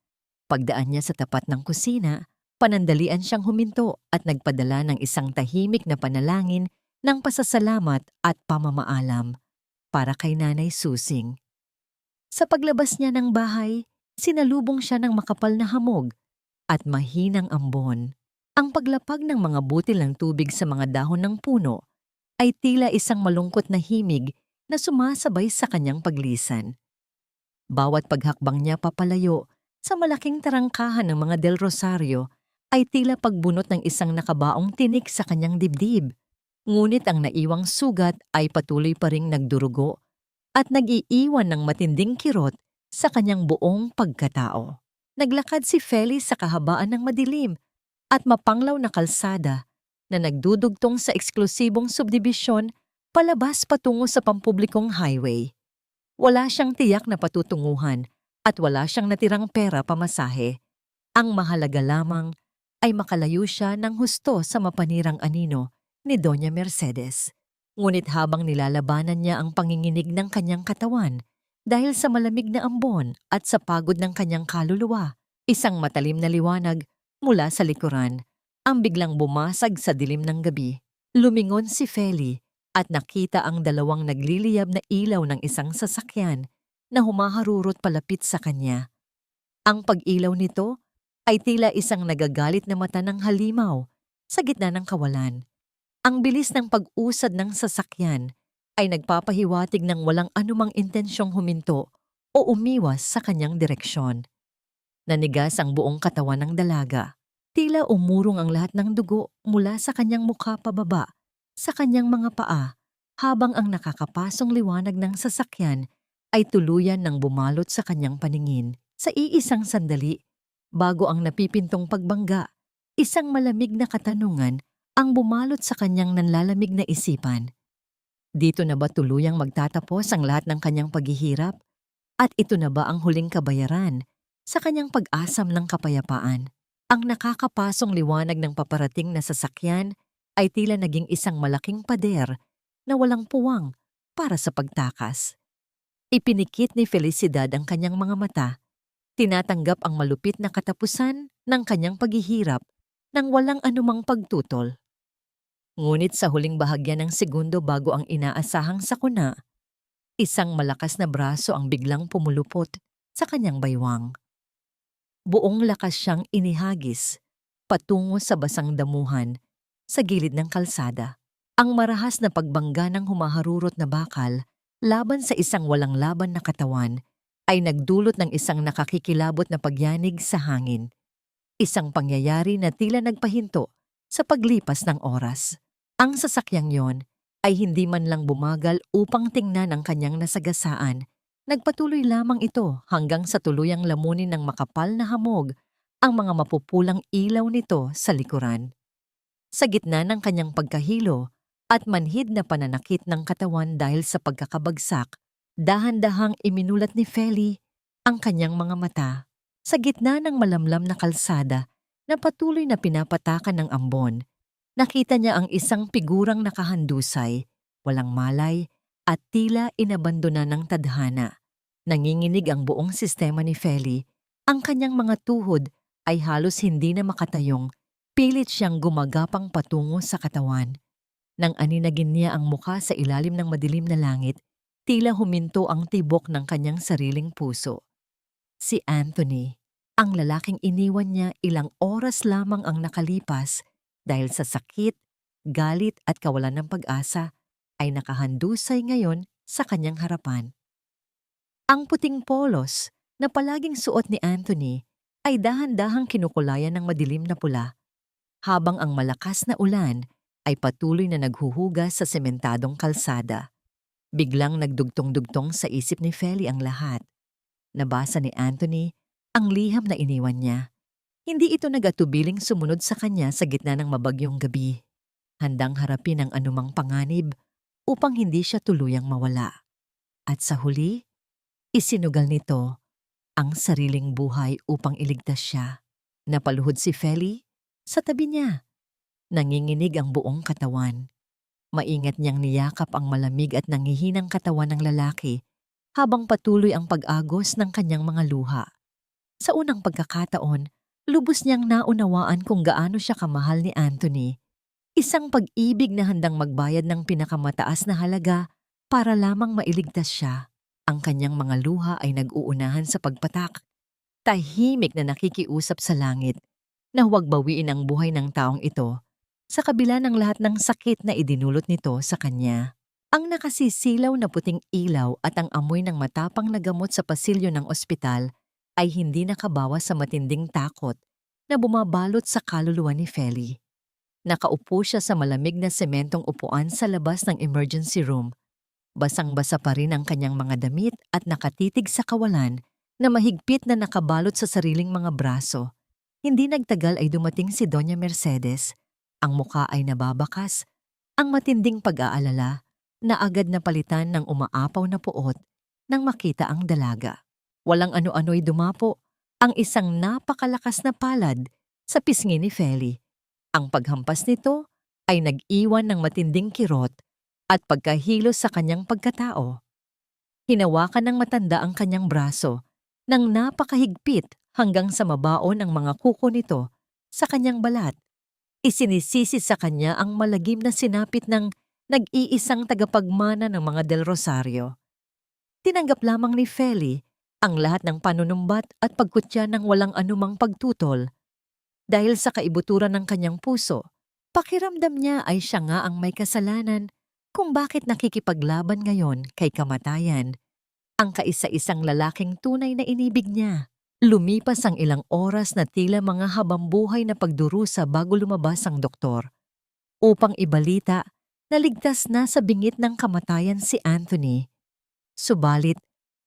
Speaker 1: Pagdaan niya sa tapat ng kusina, panandalian siyang huminto at nagpadala ng isang tahimik na panalangin ng pasasalamat at pamamaalam para kay Nanay Susing. Sa paglabas niya ng bahay, sinalubong siya ng makapal na hamog at mahinang ambon. Ang paglapag ng mga butil ng tubig sa mga dahon ng puno ay tila isang malungkot na himig na sumasabay sa kanyang paglisan. Bawat paghakbang niya papalayo sa malaking tarangkahan ng mga Del Rosario ay tila pagbunot ng isang nakabaong tinik sa kanyang dibdib. Ngunit ang naiwang sugat ay patuloy pa ring nagdurugo at nag-iiwan ng matinding kirot sa kanyang buong pagkatao. Naglakad si Feli sa kahabaan ng madilim at mapanglaw na kalsada na nagdudugtong sa eksklusibong subdibisyon palabas patungo sa pampublikong highway. Wala siyang tiyak na patutunguhan at wala siyang natirang pera pamasahe. Ang mahalaga lamang ay makalayo siya ng husto sa mapanirang anino ni Doña Mercedes. Ngunit habang nilalabanan niya ang panginginig ng kanyang katawan dahil sa malamig na ambon at sa pagod ng kanyang kaluluwa, isang matalim na liwanag mula sa likuran ang biglang bumasag sa dilim ng gabi. Lumingon si Feli at nakita ang dalawang nagliliyab na ilaw ng isang sasakyan na humaharurot palapit sa kanya. Ang pag-ilaw nito ay tila isang nagagalit na mata ng halimaw sa gitna ng kawalan. Ang bilis ng pag-usad ng sasakyan ay nagpapahiwatig ng walang anumang intensyong huminto o umiwas sa kanyang direksyon. Nanigas ang buong katawan ng dalaga. Tila umurong ang lahat ng dugo mula sa kanyang mukha pababa sa kanyang mga paa habang ang nakakapasong liwanag ng sasakyan ay tuluyan ng bumalot sa kanyang paningin. Sa iisang sandali, bago ang napipintong pagbangga, isang malamig na katanungan ang bumalot sa kanyang nanlalamig na isipan. Dito na ba tuluyang magtatapos ang lahat ng kanyang paghihirap? At ito na ba ang huling kabayaran sa kanyang pag-asam ng kapayapaan? Ang nakakapasong liwanag ng paparating na sasakyan ay tila naging isang malaking pader na walang puwang para sa pagtakas. Ipinikit ni Felicidad ang kanyang mga mata, tinatanggap ang malupit na katapusan ng kanyang paghihirap nang walang anumang pagtutol. Ngunit sa huling bahagya ng segundo bago ang inaasahang sakuna, isang malakas na braso ang biglang pumulupot sa kanyang baywang. Buong lakas siyang inihagis patungo sa basang damuhan sa gilid ng kalsada. Ang marahas na pagbangga ng humaharurot na bakal laban sa isang walang laban na katawan ay nagdulot ng isang nakakikilabot na pagyanig sa hangin. Isang pangyayari na tila nagpahinto sa paglipas ng oras. Ang sasakyang yon ay hindi man lang bumagal upang tingnan ang kanyang nasagasaan. Nagpatuloy lamang ito hanggang sa tuluyang lamunin ng makapal na hamog ang mga mapupulang ilaw nito sa likuran. Sa gitna ng kanyang pagkahilo at manhid na pananakit ng katawan dahil sa pagkakabagsak, dahan-dahang iminulat ni Feli ang kanyang mga mata. Sa gitna ng malamlam na kalsada na patuloy na pinapatakan ng ambon, nakita niya ang isang figurang nakahandusay, walang malay at tila inabandona ng tadhana. Nanginginig ang buong sistema ni Feli. Ang kanyang mga tuhod ay halos hindi na makatayong, pilit siyang gumagapang patungo sa katawan. Nang aninagin niya ang mukha sa ilalim ng madilim na langit, tila huminto ang tibok ng kanyang sariling puso. Si Anthony, ang lalaking iniwan niya ilang oras lamang ang nakalipas dahil sa sakit, galit at kawalan ng pag-asa, ay nakahandusay ngayon sa kanyang harapan. Ang puting polos na palaging suot ni Anthony ay dahan-dahang kinukulayan ng madilim na pula, habang ang malakas na ulan ay patuloy na naghuhugas sa sementadong kalsada. Biglang nagdugtong-dugtong sa isip ni Feli ang lahat. Nabasa ni Anthony ang liham na iniwan niya. Hindi ito nagatubiling sumunod sa kanya sa gitna ng mabagyong gabi. Handang harapin ang anumang panganib upang hindi siya tuluyang mawala. At sa huli, isinugal nito ang sariling buhay upang iligtas siya. Napaluhod si Feli sa tabi niya. Nanginginig ang buong katawan. Maingat niyang niyakap ang malamig at nangihinang katawan ng lalaki habang patuloy ang pag-agos ng kanyang mga luha. Sa unang pagkakataon, lubos niyang naunawaan kung gaano siya kamahal ni Anthony. Isang pag-ibig na handang magbayad ng pinakamataas na halaga para lamang mailigtas siya. Ang kanyang mga luha ay nag-uunahan sa pagpatak. Tahimik na nakikiusap sa langit na huwag bawiin ang buhay ng taong ito sa kabila ng lahat ng sakit na idinulot nito sa kanya. Ang nakasisilaw na puting ilaw at ang amoy ng matapang na gamot sa pasilyo ng ospital ay hindi nakabawas sa matinding takot na bumabalot sa kaluluwa ni Feli. Nakaupo siya sa malamig na sementong upuan sa labas ng emergency room. Basang-basa pa rin ang kanyang mga damit at nakatitig sa kawalan na mahigpit na nakabalot sa sariling mga braso. Hindi nagtagal ay dumating si Doña Mercedes. Ang muka ay nababakas, ang matinding pag-aalala na agad na palitan ng umaapaw na puot nang makita ang dalaga. Walang ano-ano'y dumapo ang isang napakalakas na palad sa pisngi ni Feli. Ang paghampas nito ay nag-iwan ng matinding kirot at pagkahilos sa kanyang pagkatao. Hinawakan ng matanda ang kanyang braso nang napakahigpit hanggang sa mabaon ang mga kuko nito sa kanyang balat. Isinisisi sa kanya ang malagim na sinapit ng nag-iisang tagapagmana ng mga Del Rosario. Tinanggap lamang ni Feli ang lahat ng panunumbat at pagkutya ng walang anumang pagtutol. Dahil sa kaibuturan ng kanyang puso, pakiramdam niya ay siya nga ang may kasalanan kung bakit nakikipaglaban ngayon kay kamatayan. Ang kaisa-isang lalaking tunay na inibig niya. Lumipas ang ilang oras na tila mga habambuhay na pagdurusa bago lumabas ang doktor. Upang ibalita na ligtas na sa bingit ng kamatayan si Anthony. Subalit,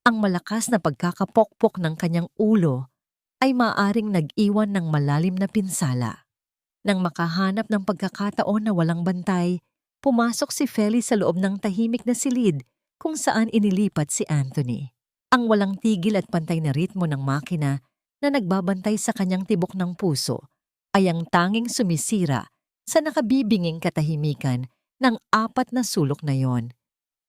Speaker 1: ang malakas na pagkakapokpok ng kanyang ulo ay maaring nag-iwan ng malalim na pinsala. Nang makahanap ng pagkakataon na walang bantay, pumasok si Feli sa loob ng tahimik na silid kung saan inilipat si Anthony. Ang walang tigil at pantay na ritmo ng makina na nagbabantay sa kanyang tibok ng puso ay ang tanging sumisira sa nakabibinging katahimikan ng 4 na sulok na yon.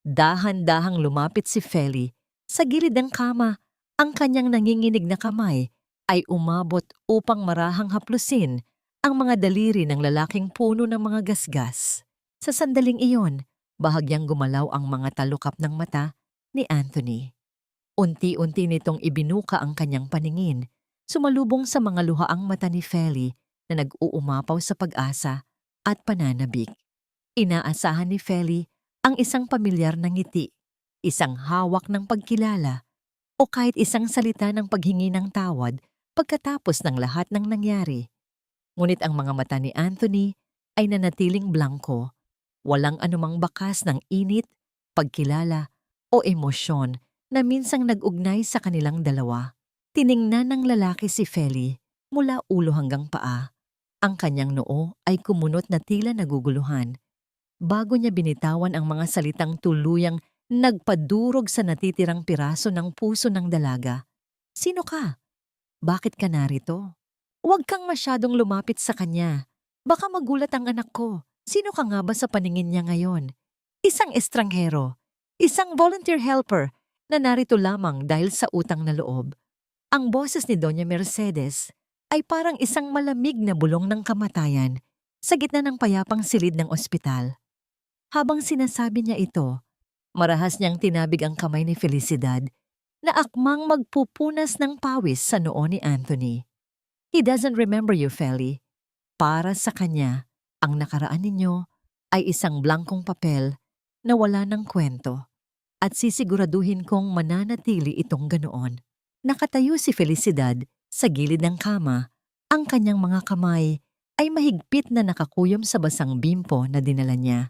Speaker 1: Dahan-dahang lumapit si Feli sa gilid ng kama. Ang kanyang nanginginig na kamay ay umabot upang marahang haplusin ang mga daliri ng lalaking puno ng mga gasgas. Sa sandaling iyon, bahagyang gumalaw ang mga talukap ng mata ni Anthony. Unti-unti nitong ibinuka ang kanyang paningin, sumalubong sa mga luhaang mata ni Feli na nag-uumapaw sa pag-asa at pananabik. Inaasahan ni Feli ang isang pamilyar na ngiti, isang hawak ng pagkilala, o kahit isang salita ng paghingi ng tawad pagkatapos ng lahat ng nangyari. Ngunit ang mga mata ni Anthony ay nanatiling blanko, walang anumang bakas ng init, pagkilala o emosyon na minsang nag-ugnay sa kanilang dalawa. Tiningnan ng lalaki si Feli mula ulo hanggang paa. Ang kanyang noo ay kumunot na tila naguguluhan. Bago niya binitawan ang mga salitang tuluyang nagpadurog sa natitirang piraso ng puso ng dalaga. Sino ka? Bakit ka narito? Huwag kang masyadong lumapit sa kanya. Baka magulat ang anak ko. Sino ka nga ba sa paningin niya ngayon? Isang estranghero, isang volunteer helper na narito lamang dahil sa utang na loob. Ang boses ni Doña Mercedes ay parang isang malamig na bulong ng kamatayan sa gitna ng payapang silid ng ospital. Habang sinasabi niya ito, marahas niyang tinabig ang kamay ni Felicidad na akmang magpupunas ng pawis sa noo ni Anthony. He doesn't remember you, Feli. Para sa kanya, ang nakaraan ninyo ay isang blankong papel na wala ng kwento. At sisiguraduhin kong mananatili itong ganoon. Nakatayo si Felicidad sa gilid ng kama. Ang kanyang mga kamay ay mahigpit na nakakuyom sa basang bimpo na dinala niya.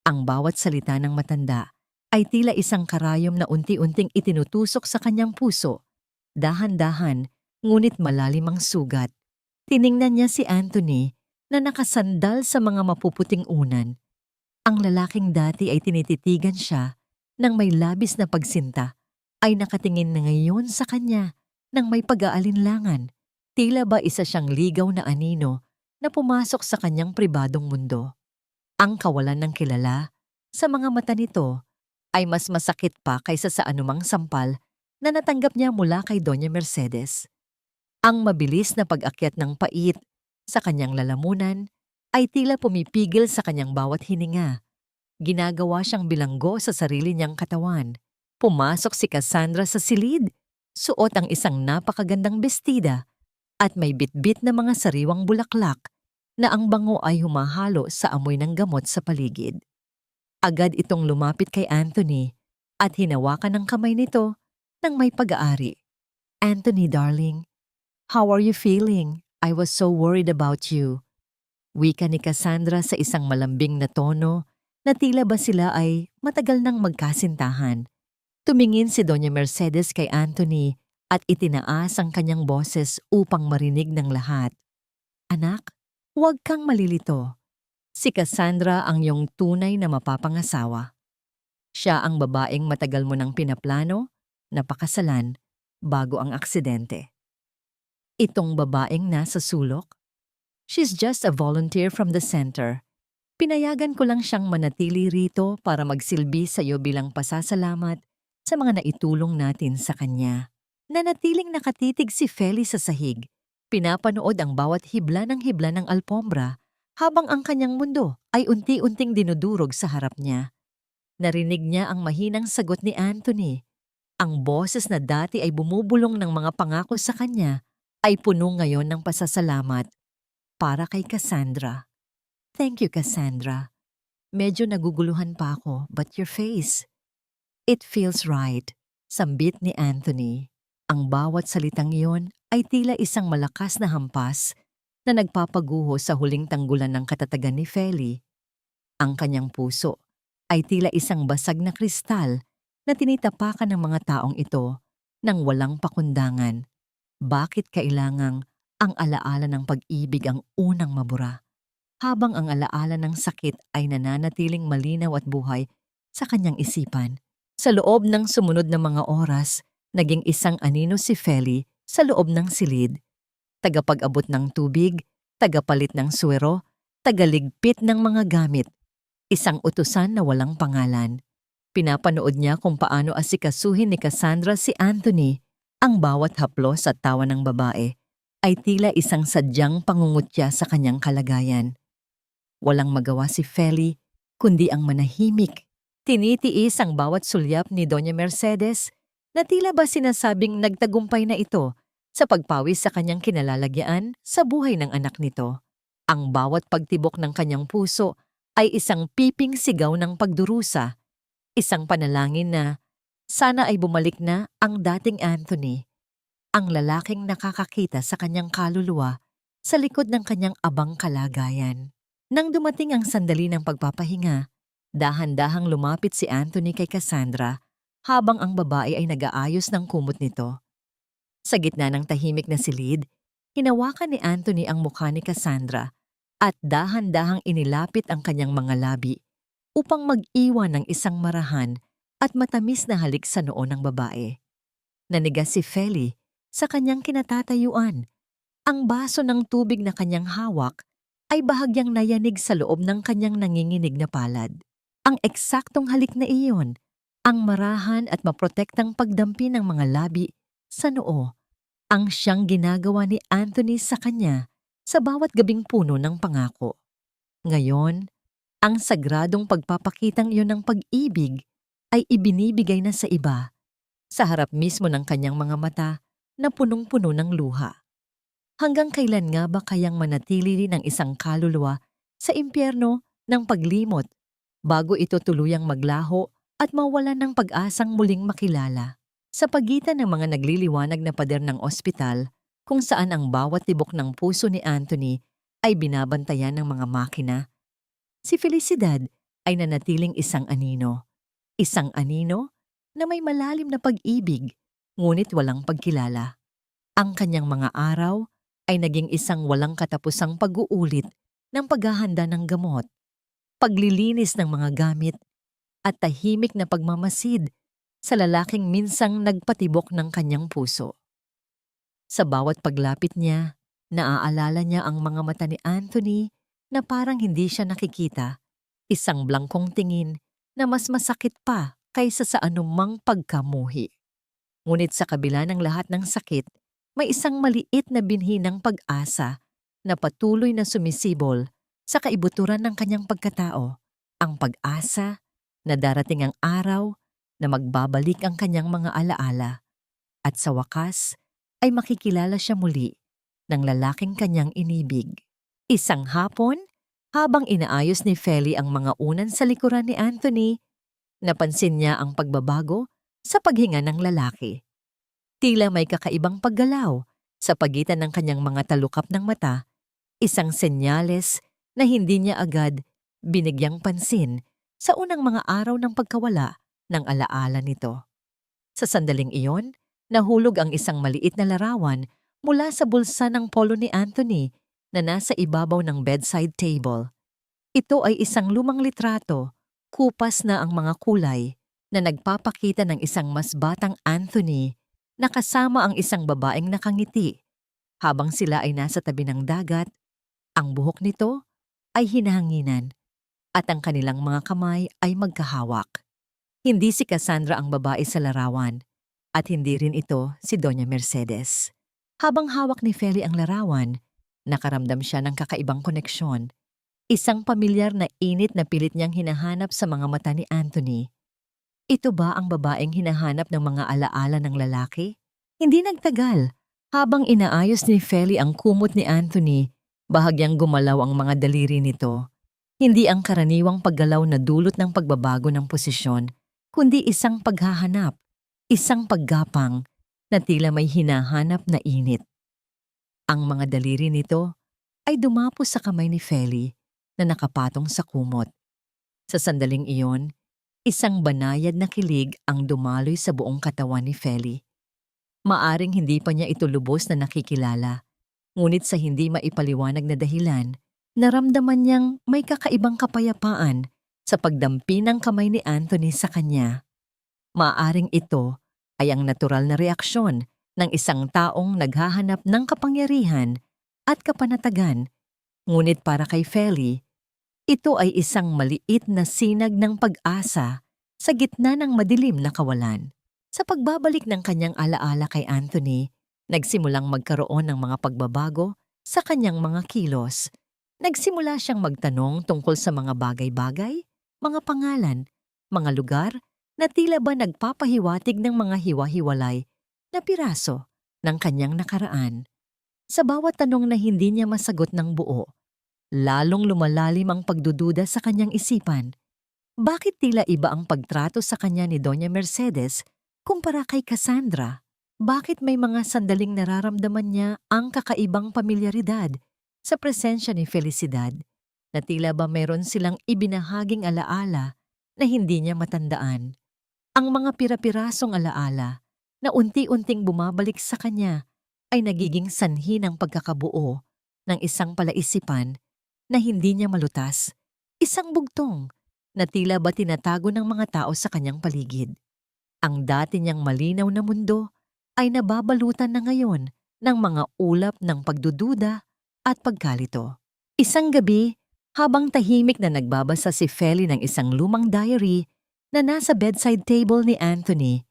Speaker 1: Ang bawat salita ng matanda ay tila isang karayom na unti-unting itinutusok sa kanyang puso. Dahan-dahan, ngunit malalim ang sugat. Tiningnan niya si Anthony na nakasandal sa mga mapuputing unan. Ang lalaking dati ay tinititigan siya ng may labis na pagsinta ay nakatingin na ngayon sa kanya ng may pag-aalinlangan. Tila ba isa siyang ligaw na anino na pumasok sa kanyang pribadong mundo. Ang kawalan ng kilala sa mga mata nito ay mas masakit pa kaysa sa anumang sampal na natanggap niya mula kay Doña Mercedes. Ang mabilis na pag-akyat ng pait sa kanyang lalamunan ay tila pumipigil sa kanyang bawat hininga. Ginagawa siyang bilanggo sa sarili niyang katawan. Pumasok si Cassandra sa silid, suot ang isang napakagandang bestida at may bitbit na mga sariwang bulaklak na ang bango ay humahalo sa amoy ng gamot sa paligid. Agad itong lumapit kay Anthony at hinawakan ng kamay nito ng may pag-aari. "Anthony, darling, how are you feeling? I was so worried about you." Wika ni Cassandra sa isang malambing na tono na tila ba sila ay matagal nang magkasintahan. Tumingin si Doña Mercedes kay Anthony at itinaas ang kanyang boses upang marinig ng lahat. "Anak, huwag kang malilito. Si Cassandra ang iyong tunay na mapapangasawa. Siya ang babaeng matagal mo nang pinaplano, napakasalan, bago ang aksidente. Itong babaeng nasa sulok, she's just a volunteer from the center. Pinayagan ko lang siyang manatili rito para magsilbi sa iyo bilang pasasalamat sa mga naitulong natin sa kanya." Nanatiling nakatitig si Feli sa sahig. Pinapanood ang bawat hibla ng alpombra habang ang kanyang mundo ay unti-unting dinudurog sa harap niya. Narinig niya ang mahinang sagot ni Anthony. Ang boses na dati ay bumubulong ng mga pangako sa kanya ay puno ngayon ng pasasalamat para kay Cassandra. "Thank you, Cassandra. Medyo naguguluhan pa ako, but your face. It feels right," sambit ni Anthony. Ang bawat salitang iyon ay tila isang malakas na hampas na nagpapaguho sa huling tanggulan ng katatagan ni Feli. Ang kanyang puso ay tila isang basag na kristal na tinitapakan ng mga taong ito nang walang pakundangan. Bakit kailangang ang alaala ng pag-ibig ang unang mabura, habang ang alaala ng sakit ay nananatiling malinaw at buhay sa kanyang isipan? Sa loob ng sumunod na mga oras, naging isang anino si Feli sa loob ng silid. Tagapag-abot ng tubig, tagapalit ng suwero, tagaligpit ng mga gamit. Isang utusan na walang pangalan. Pinapanood niya kung paano asikasuhin ni Cassandra si Anthony. Ang bawat haplos at tawa ng babae ay tila isang sadyang pangungutya sa kanyang kalagayan. Walang magawa si Feli kundi ang manahimik. Tinitiis ang bawat sulyap ni Doña Mercedes na tila ba sinasabing nagtagumpay na ito sa pagpawis sa kanyang kinalalagyan sa buhay ng anak nito. Ang bawat pagtibok ng kanyang puso ay isang piping sigaw ng pagdurusa, isang panalangin na sana ay bumalik na ang dating Anthony, ang lalaking nakakakita sa kanyang kaluluwa sa likod ng kanyang abang kalagayan. Nang dumating ang sandali ng pagpapahinga, dahan-dahang lumapit si Anthony kay Cassandra habang ang babae ay nag-aayos ng kumot nito. Sa gitna ng tahimik na silid, hinawakan ni Anthony ang mukha ni Cassandra at dahan-dahang inilapit ang kanyang mga labi upang mag-iwan ng isang marahan at matamis na halik sa noo ng babae. Nanigas si Feli sa kanyang kinatatayuan. Ang baso ng tubig na kanyang hawak ay bahagyang nayanig sa loob ng kanyang nanginginig na palad. Ang eksaktong halik na iyon, ang marahan at maprotektang pagdampi ng mga labi sa noo, ang siyang ginagawa ni Anthony sa kanya sa bawat gabing puno ng pangako. Ngayon, ang sagradong pagpapakitang iyon ng pag-ibig ay ibinibigay na sa iba, sa harap mismo ng kanyang mga mata na punong-puno ng luha. Hanggang kailan nga ba kayang manatili rin ang isang kaluluwa sa impyerno ng paglimot bago ito tuluyang maglaho at mawalan ng pag-asang muling makilala? Sa pagitan ng mga nagliliwanag na pader ng ospital, kung saan ang bawat tibok ng puso ni Anthony ay binabantayan ng mga makina, si Felicidad ay nanatiling isang anino. Isang anino na may malalim na pag-ibig, ngunit walang pagkilala. Ang kanyang mga araw ay naging isang walang katapusang pag-uulit ng paghahanda ng gamot, paglilinis ng mga gamit, at tahimik na pagmamasid sa lalaking minsang nagpatibok ng kanyang puso. Sa bawat paglapit niya, naaalala niya ang mga mata ni Anthony na parang hindi siya nakikita, isang blangkong tingin na mas masakit pa kaysa sa anumang pagkamuhi. Ngunit sa kabila ng lahat ng sakit, may isang maliit na binhi ng pag-asa na patuloy na sumisibol sa kaibuturan ng kanyang pagkatao, ang pag-asa na darating ang araw na magbabalik ang kanyang mga alaala at sa wakas ay makikilala siya muli ng lalaking kanyang inibig. Isang hapon, habang inaayos ni Feli ang mga unan sa likuran ni Anthony, napansin niya ang pagbabago sa paghinga ng lalaki. Tila may kakaibang paggalaw sa pagitan ng kanyang mga talukap ng mata, isang senyales na hindi niya agad binigyang pansin sa unang mga araw ng pagkawala ng alaala nito. Sa sandaling iyon, nahulog ang isang maliit na larawan mula sa bulsa ng polo ni Anthony na nasa ibabaw ng bedside table. Ito ay isang lumang litrato, kupas na ang mga kulay, na nagpapakita ng isang mas batang Anthony na kasama ang isang babaeng nakangiti. Habang sila ay nasa tabi ng dagat, ang buhok nito ay hinahanginan at ang kanilang mga kamay ay magkahawak. Hindi si Cassandra ang babae sa larawan at hindi rin ito si Doña Mercedes. Habang hawak ni Feli ang larawan, nakaramdam siya ng kakaibang koneksyon. Isang pamilyar na init na pilit niyang hinahanap sa mga mata ni Anthony. Ito ba ang babaeng hinahanap ng mga alaala ng lalaki? Hindi nagtagal. Habang inaayos ni Feli ang kumot ni Anthony, bahagyang gumalaw ang mga daliri nito. Hindi ang karaniwang paggalaw na dulot ng pagbabago ng posisyon, kundi isang paghahanap, isang paggapang na tila may hinahanap na init. Ang mga daliri nito ay dumapos sa kamay ni Feli na nakapatong sa kumot. Sa sandaling iyon, isang banayad na kilig ang dumaloy sa buong katawan ni Feli. Maaring hindi pa niya ito lubos na nakikilala, ngunit sa hindi maipaliwanag na dahilan, naramdaman niyang may kakaibang kapayapaan sa pagdampi ng kamay ni Anthony sa kanya. Maaring ito ay ang natural na reaksyon ng isang taong naghahanap ng kapangyarihan at kapanatagan, ngunit para kay Feli, ito ay isang maliit na sinag ng pag-asa sa gitna ng madilim na kawalan. Sa pagbabalik ng kanyang alaala kay Anthony, nagsimulang magkaroon ng mga pagbabago sa kanyang mga kilos. Nagsimula siyang magtanong tungkol sa mga bagay-bagay, mga pangalan, mga lugar na tila ba nagpapahiwatig ng mga hiwa-hiwalay na piraso ng kanyang nakaraan. Sa bawat tanong na hindi niya masagot ng buo, lalong lumalalim ang pagdududa sa kanyang isipan. Bakit tila iba ang pagtrato sa kanya ni Doña Mercedes kumpara kay Cassandra? Bakit may mga sandaling nararamdaman niya ang kakaibang pamilyaridad sa presensya ni Felicidad na tila ba mayroon silang ibinahaging alaala na hindi niya matandaan? Ang mga pira-pirasong alaala na unti-unting bumabalik sa kanya ay nagiging sanhi ng pagkakabuo ng isang palaisipan na hindi niya malutas, isang bugtong na tila ba tinatago ng mga tao sa kanyang paligid. Ang dati niyang malinaw na mundo ay nababalutan na ngayon ng mga ulap ng pagdududa at pagkalito. Isang gabi, habang tahimik na nagbabasa si Feli ng isang lumang diary na nasa bedside table ni Anthony,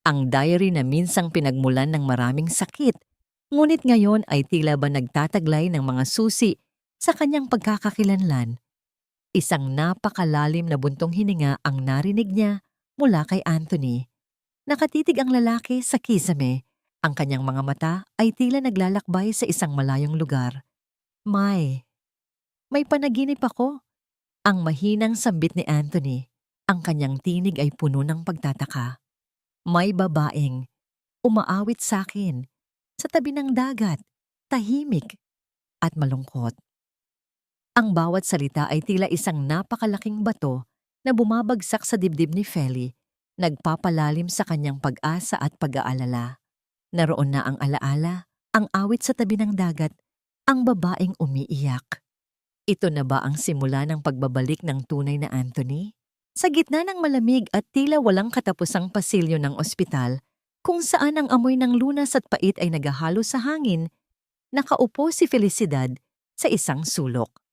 Speaker 1: ang diary na minsang pinagmulan ng maraming sakit, ngunit ngayon ay tila ba nagtataglay ng mga susi sa kanyang pagkakakilanlan. Isang napakalalim na buntong hininga ang narinig niya mula kay Anthony. Nakatitig ang lalaki sa kisame. Ang kanyang mga mata ay tila naglalakbay sa isang malayong lugar. May panaginip ako. Ang mahinang sambit ni Anthony. Ang kanyang tinig ay puno ng pagtataka. May babaeng umaawit sa akin sa tabi ng dagat, tahimik at malungkot. Ang bawat salita ay tila isang napakalaking bato na bumabagsak sa dibdib ni Feli, nagpapalalim sa kanyang pag-asa at pag-aalala. Naroon na ang alaala, ang awit sa tabi ng dagat, ang babaeng umiiyak. Ito na ba ang simula ng pagbabalik ng tunay na Anthony? Sa gitna ng malamig at tila walang katapusang pasilyo ng ospital, kung saan ang amoy ng lunas at pait ay nagahalo sa hangin, nakaupo si Felicidad sa isang sulok.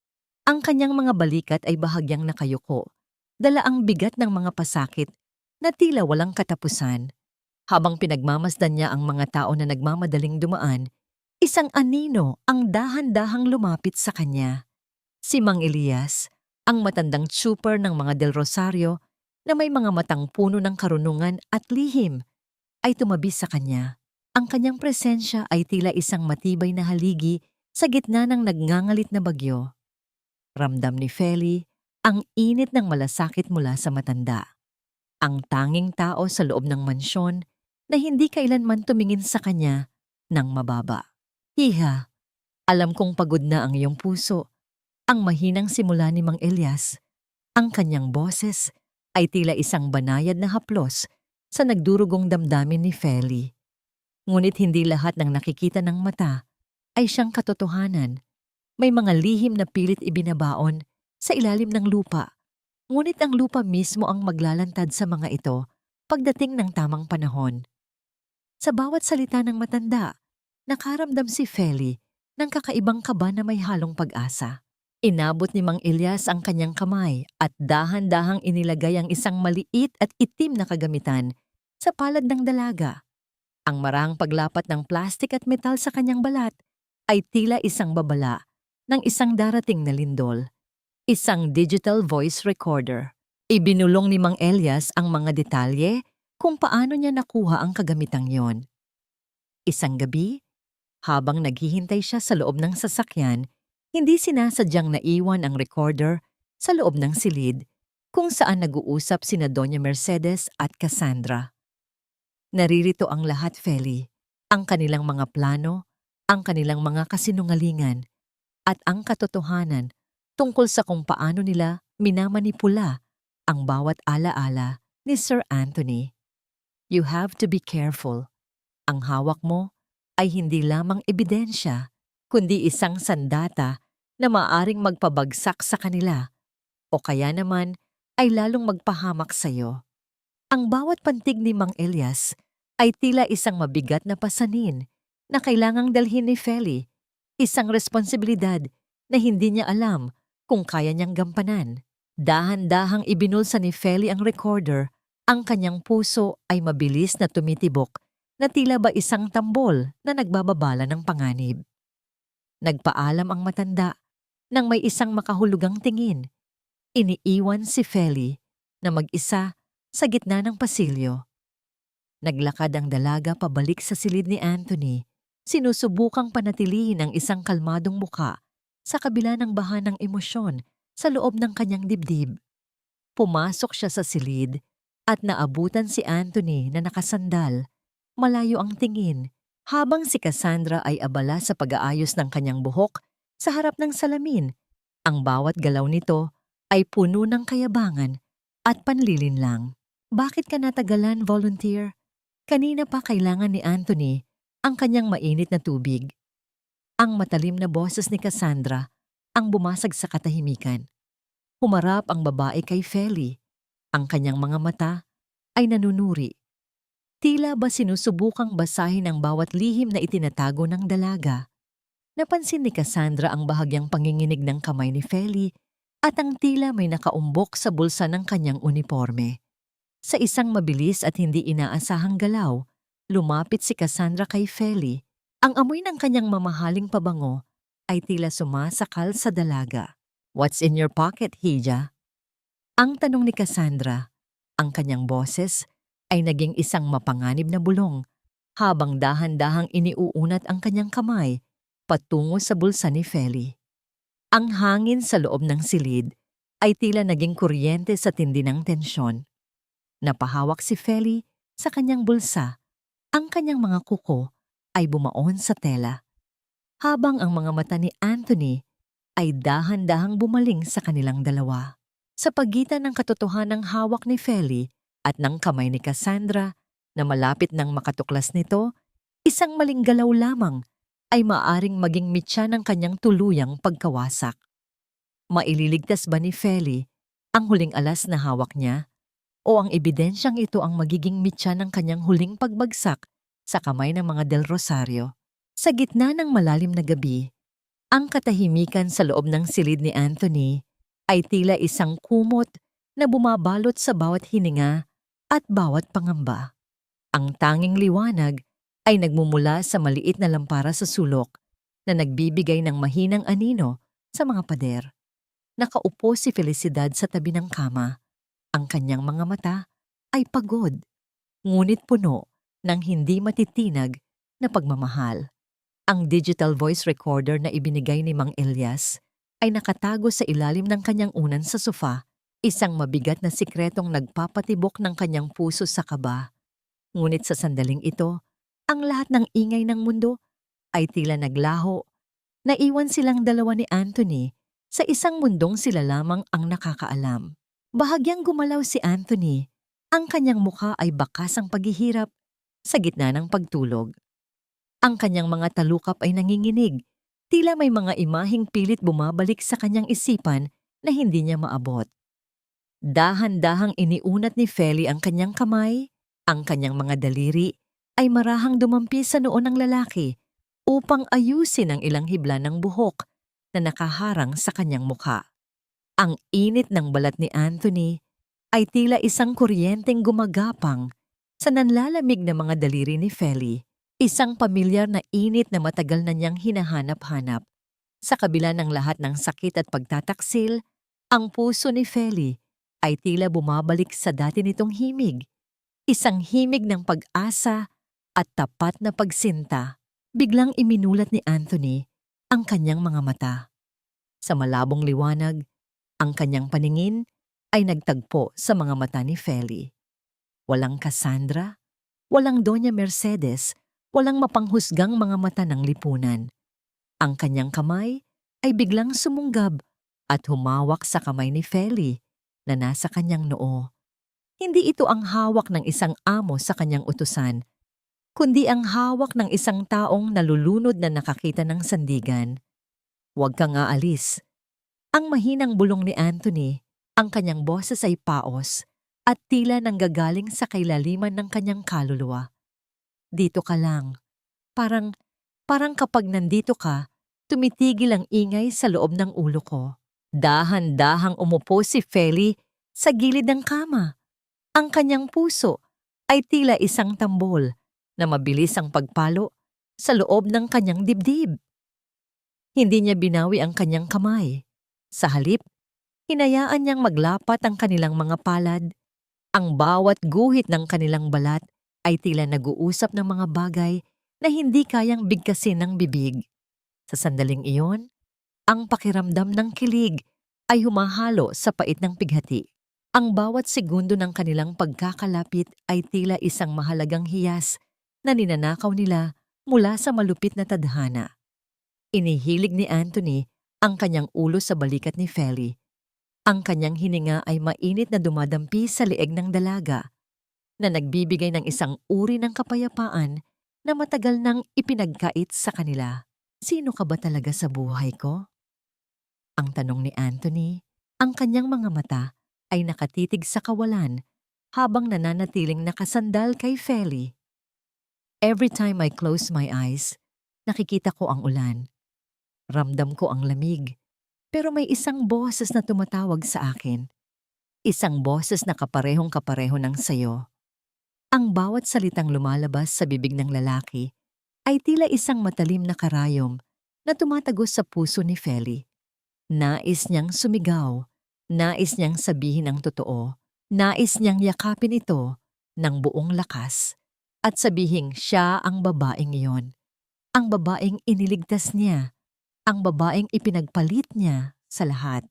Speaker 1: Ang kanyang mga balikat ay bahagyang nakayuko, dala ang bigat ng mga pasakit na tila walang katapusan. Habang pinagmamasdan niya ang mga tao na nagmamadaling dumaan, isang anino ang dahan-dahang lumapit sa kanya. Si Mang Elias, ang matandang trooper ng mga Del Rosario na may mga matang puno ng karunungan at lihim, ay tumabi sa kanya. Ang kanyang presensya ay tila isang matibay na haligi sa gitna ng nagngangalit na bagyo. Ramdam ni Feli ang init ng malasakit mula sa matanda. Ang tanging tao sa loob ng mansyon na hindi kailanman tumingin sa kanya ng mababa. Hiha, alam kong pagod na ang iyong puso. Ang mahinang simula ni Mang Elias, ang kanyang boses ay tila isang banayad na haplos sa nagdurugong damdamin ni Feli. Ngunit hindi lahat ng nakikita ng mata ay siyang katotohanan. May mga lihim na pilit ibinabaon sa ilalim ng lupa. Ngunit ang lupa mismo ang maglalantad sa mga ito pagdating ng tamang panahon. Sa bawat salita ng matanda, nakaramdam si Feli ng kakaibang kaba na may halong pag-asa. Inabot ni Mang Elias ang kanyang kamay at dahan-dahang inilagay ang isang maliit at itim na kagamitan sa palad ng dalaga. Ang marahang paglapat ng plastik at metal sa kanyang balat ay tila isang babala ng isang darating na lindol. Isang digital voice recorder. Ibinulong ni Mang Elias ang mga detalye kung paano niya nakuha ang kagamitang yon. Isang gabi, habang naghihintay siya sa loob ng sasakyan, hindi sinasadyang naiwan ang recorder sa loob ng silid kung saan nag-uusap sina Doña Mercedes at Cassandra. Naririto ang lahat, Feli, ang kanilang mga plano, ang kanilang mga kasinungalingan, at ang katotohanan tungkol sa kung paano nila minamanipula ang bawat alaala ni Sir Anthony. You have to be careful. Ang hawak mo ay hindi lamang ebidensya, kundi isang sandata na maaring magpabagsak sa kanila o kaya naman ay lalong magpahamak sa iyo. Ang bawat pantig ni Mang Elias ay tila isang mabigat na pasanin na kailangang dalhin ni Feli, isang responsibilidad na hindi niya alam kung kaya niyang gampanan. Dahan-dahang ibinulsa ni Feli ang recorder, ang kanyang puso ay mabilis na tumitibok na tila ba isang tambol na nagbababala ng panganib. Nagpaalam ang matanda nang may isang makahulugang tingin. Iniiwan si Feli na mag-isa sa gitna ng pasilyo. Naglakad ang dalaga pabalik sa silid ni Anthony, sinusubukang panatilihin ang isang kalmadong muka sa kabila ng baha ng emosyon sa loob ng kanyang dibdib. Pumasok siya sa silid at naabutan si Anthony na nakasandal, malayo ang tingin, habang si Cassandra ay abala sa pag-aayos ng kanyang buhok sa harap ng salamin. Ang bawat galaw nito ay puno ng kayabangan at panlilinlang. Bakit ka natagalan, volunteer? Kanina pa kailangan ni Anthony ang kanyang mainit na tubig. Ang matalim na boses ni Cassandra ang bumasag sa katahimikan. Humarap ang babae kay Feli. Ang kanyang mga mata ay nanunuri. Tila ba sinusubukang basahin ang bawat lihim na itinatago ng dalaga. Napansin ni Cassandra ang bahagyang panginginig ng kamay ni Feli at ang tila may nakaumbok sa bulsa ng kanyang uniforme. Sa isang mabilis at hindi inaasahang galaw, lumapit si Cassandra kay Feli. Ang amoy ng kanyang mamahaling pabango ay tila sumasakal sa dalaga. What's in your pocket, Hija? Ang tanong ni Cassandra, ang kanyang boses ay naging isang mapanganib na bulong habang dahan-dahang iniuunat ang kanyang kamay patungo sa bulsa ni Feli. Ang hangin sa loob ng silid ay tila naging kuryente sa tindi ng tensyon. Napahawak si Feli sa kanyang bulsa. Ang kanyang mga kuko ay bumaon sa tela, habang ang mga mata ni Anthony ay dahan-dahang bumaling sa kanilang dalawa. Sa pagitan ng katotohanang hawak ni Feli at ng kamay ni Cassandra na malapit nang makatuklas nito, isang maling galaw lamang ay maaring maging mitya ng kanyang tuluyang pagkawasak. Maililigtas ba ni Feli ang huling alas na hawak niya? O ang ebidensyang ito ang magiging mitya ng kanyang huling pagbagsak sa kamay ng mga Del Rosario? Sa gitna ng malalim na gabi, ang katahimikan sa loob ng silid ni Anthony ay tila isang kumot na bumabalot sa bawat hininga at bawat pangamba. Ang tanging liwanag ay nagmumula sa maliit na lampara sa sulok na nagbibigay ng mahinang anino sa mga pader. Nakaupo si Felicidad sa tabi ng kama. Ang kanyang mga mata ay pagod, ngunit puno ng hindi matitinag na pagmamahal. Ang digital voice recorder na ibinigay ni Mang Elias ay nakatago sa ilalim ng kanyang unan sa sofa, isang mabigat na sikretong nagpapatibok ng kanyang puso sa kaba. Ngunit sa sandaling ito, ang lahat ng ingay ng mundo ay tila naglaho. Naiwan silang dalawa ni Anthony sa isang mundong sila lamang ang nakakaalam. Bahagyang gumalaw si Anthony. Ang kanyang mukha ay bakas ang paghihirap sa gitna ng pagtulog. Ang kanyang mga talukap ay nanginginig. Tila may mga imaheng pilit bumabalik sa kanyang isipan na hindi niya maabot. Dahan-dahang iniunat ni Feli ang kanyang kamay. Ang kanyang mga daliri ay marahang dumampi sa noo ng lalaki upang ayusin ang ilang hibla ng buhok na nakaharang sa kanyang mukha. Ang init ng balat ni Anthony ay tila isang kuryenteng gumagapang sa nanlalamig na mga daliri ni Feli, isang pamilyar na init na matagal na niyang hinahanap-hanap. Sa kabila ng lahat ng sakit at pagtataksil, ang puso ni Feli ay tila bumabalik sa dati nitong himig, isang himig ng pag-asa at tapat na pagsinta. Biglang iminulat ni Anthony ang kanyang mga mata. Sa malabong liwanag, ang kanyang paningin ay nagtagpo sa mga mata ni Feli. Walang Cassandra, walang Doña Mercedes, walang mapanghusgang mga mata ng lipunan. Ang kanyang kamay ay biglang sumunggab at humawak sa kamay ni Feli na nasa kanyang noo. Hindi ito ang hawak ng isang amo sa kanyang utusan, kundi ang hawak ng isang taong nalulunod na nakakita ng sandigan. "Huwag kang aalis." Ang mahinang bulong ni Anthony, ang kanyang boses ay paos at tila nanggagaling sa kailaliman ng kanyang kaluluwa. "Dito ka lang." Parang kapag nandito ka, tumitigil ang ingay sa loob ng ulo ko. Dahan-dahang umupo si Feli sa gilid ng kama. Ang kanyang puso ay tila isang tambol na mabilis ang pagpalo sa loob ng kanyang dibdib. Hindi niya binawi ang kanyang kamay. Sa halip, hinayaan niyang maglapat ang kanilang mga palad. Ang bawat guhit ng kanilang balat ay tila nag-uusap ng mga bagay na hindi kayang bigkasin ng bibig. Sa sandaling iyon, ang pakiramdam ng kilig ay humahalo sa pait ng pighati. Ang bawat segundo ng kanilang pagkakalapit ay tila isang mahalagang hiyas na ninanakaw nila mula sa malupit na tadhana. Inihilig ni Anthony ang kanyang ulo sa balikat ni Feli. Ang kanyang hininga ay mainit na dumadampi sa leeg ng dalaga, na nagbibigay ng isang uri ng kapayapaan na matagal nang ipinagkait sa kanila. "Sino ka ba talaga sa buhay ko?" Ang tanong ni Anthony. Ang kanyang mga mata ay nakatitig sa kawalan habang nananatiling nakasandal kay Feli. "Every time I close my eyes, nakikita ko ang ulan. Ramdam ko ang lamig, pero may isang boses na tumatawag sa akin. Isang boses na kaparehong-kapareho ng sayo." Ang bawat salitang lumalabas sa bibig ng lalaki ay tila isang matalim na karayom na tumatagos sa puso ni Feli. Nais niyang sumigaw, nais niyang sabihin ang totoo, nais niyang yakapin ito ng buong lakas at sabihing siya ang babaeng iyon. Ang babaeng iniligtas niya, ang babaeng ipinagpalit niya sa lahat.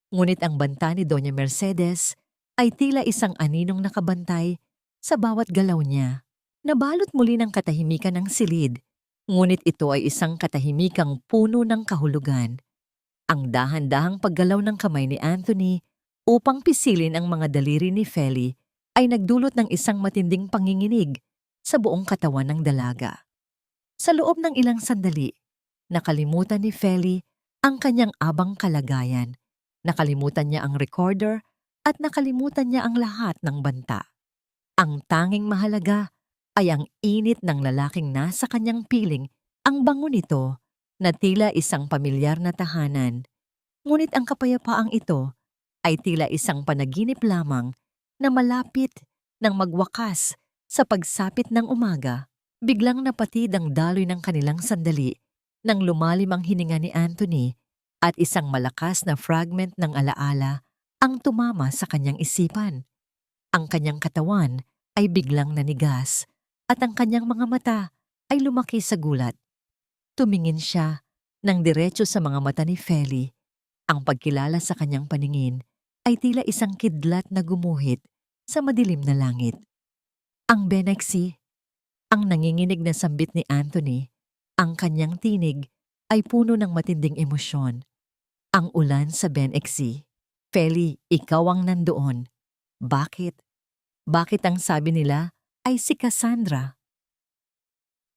Speaker 1: Ngunit ang banta ni Doña Mercedes ay tila isang aninong nakabantay sa bawat galaw niya. Nabalot muli ng katahimikan ng silid, ngunit ito ay isang katahimikang puno ng kahulugan. Ang dahan-dahang paggalaw ng kamay ni Anthony Upang pisilin ang mga daliri ni Feli, ay nagdulot ng isang matinding panginginig sa buong katawan ng dalaga. Sa loob ng ilang sandali, nakalimutan ni Feli ang kanyang abang kalagayan. Nakalimutan niya ang recorder at nakalimutan niya ang lahat ng banta. Ang tanging mahalaga ay ang init ng lalaking nasa kanyang piling, ang bango nito na tila isang pamilyar na tahanan. Ngunit ang kapayapaang ito ay tila isang panaginip lamang na malapit nang magwakas sa pagsapit ng umaga. Biglang napatid ang daloy ng kanilang sandali nang lumalim ang hininga ni Anthony at isang malakas na fragment ng alaala ang tumama sa kanyang isipan. Ang kanyang katawan ay biglang nanigas at ang kanyang mga mata ay lumaki sa gulat. Tumingin siya ng diretso sa mga mata ni Feli. Ang pagkilala sa kanyang paningin ay tila isang kidlat na gumuhit sa madilim na langit. Ang Benexi, ang nanginginig na sambit ni Anthony, ang kanyang tinig ay puno ng matinding emosyon. Ang ulan sa Benexi. Feli, ikaw ang nandoon. Bakit? Bakit ang sabi nila ay si Cassandra?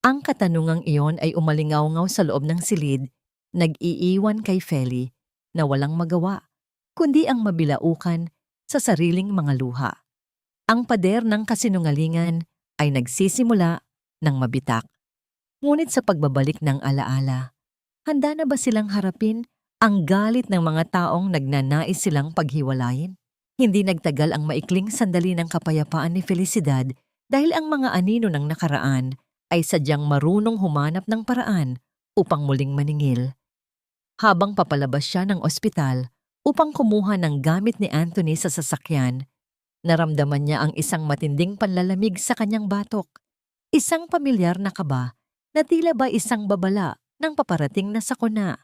Speaker 1: Ang katanungang iyon ay umalingaw-ngaw sa loob ng silid, nag-iiwan kay Feli na walang magawa, kundi ang mabilaukan sa sariling mga luha. Ang pader ng kasinungalingan ay nagsisimula ng mabitak. Ngunit sa pagbabalik ng alaala, handa na ba silang harapin ang galit ng mga taong nagnanais silang paghiwalayin? Hindi nagtagal ang maikling sandali ng kapayapaan ni Felicidad dahil ang mga anino ng nakaraan ay sadyang marunong humanap ng paraan upang muling maningil. Habang papalabas siya ng ospital upang kumuha ng gamit ni Anthony sa sasakyan, naramdaman niya ang isang matinding panlalamig sa kanyang batok. Isang pamilyar na kaba na tila ba isang babala ng paparating na sakuna.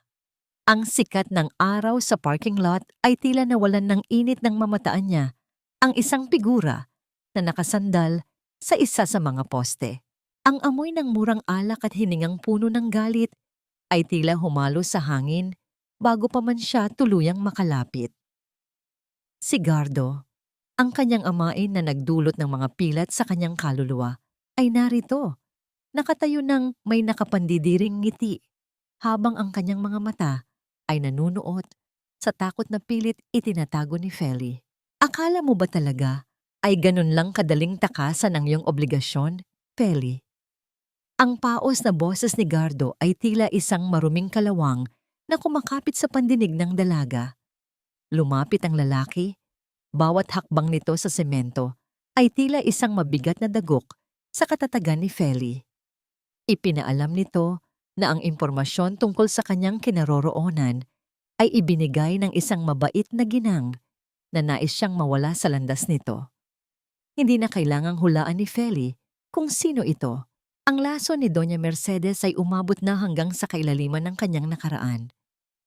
Speaker 1: Ang sikat ng araw sa parking lot ay tila nawalan ng init ng mamataan niya, ang isang figura na nakasandal sa isa sa mga poste. Ang amoy ng murang alak at hiningang puno ng galit ay tila humalo sa hangin bago pa man siya tuluyang makalapit. Si Gardo, ang kanyang amain na nagdulot ng mga pilat sa kanyang kaluluwa, ay narito, nakatayo ng may nakapandidiring ngiti, habang ang kanyang mga mata ay nanunuot sa takot na pilit itinatago ni Feli. Akala mo ba talaga ay ganun lang kadaling takasan ang iyong obligasyon, Feli? Ang paos na boses ni Gardo ay tila isang maruming kalawang na kumakapit sa pandinig ng dalaga. Lumapit ang lalaki. Bawat hakbang nito sa semento ay tila isang mabigat na dagok sa katatagan ni Feli. Ipinaalam nito na ang impormasyon tungkol sa kanyang kinaroroonan ay ibinigay ng isang mabait na ginang na nais siyang mawala sa landas nito. Hindi na kailangang hulaan ni Feli kung sino ito. Ang laso ni Doña Mercedes ay umabot na hanggang sa kailaliman ng kanyang nakaraan.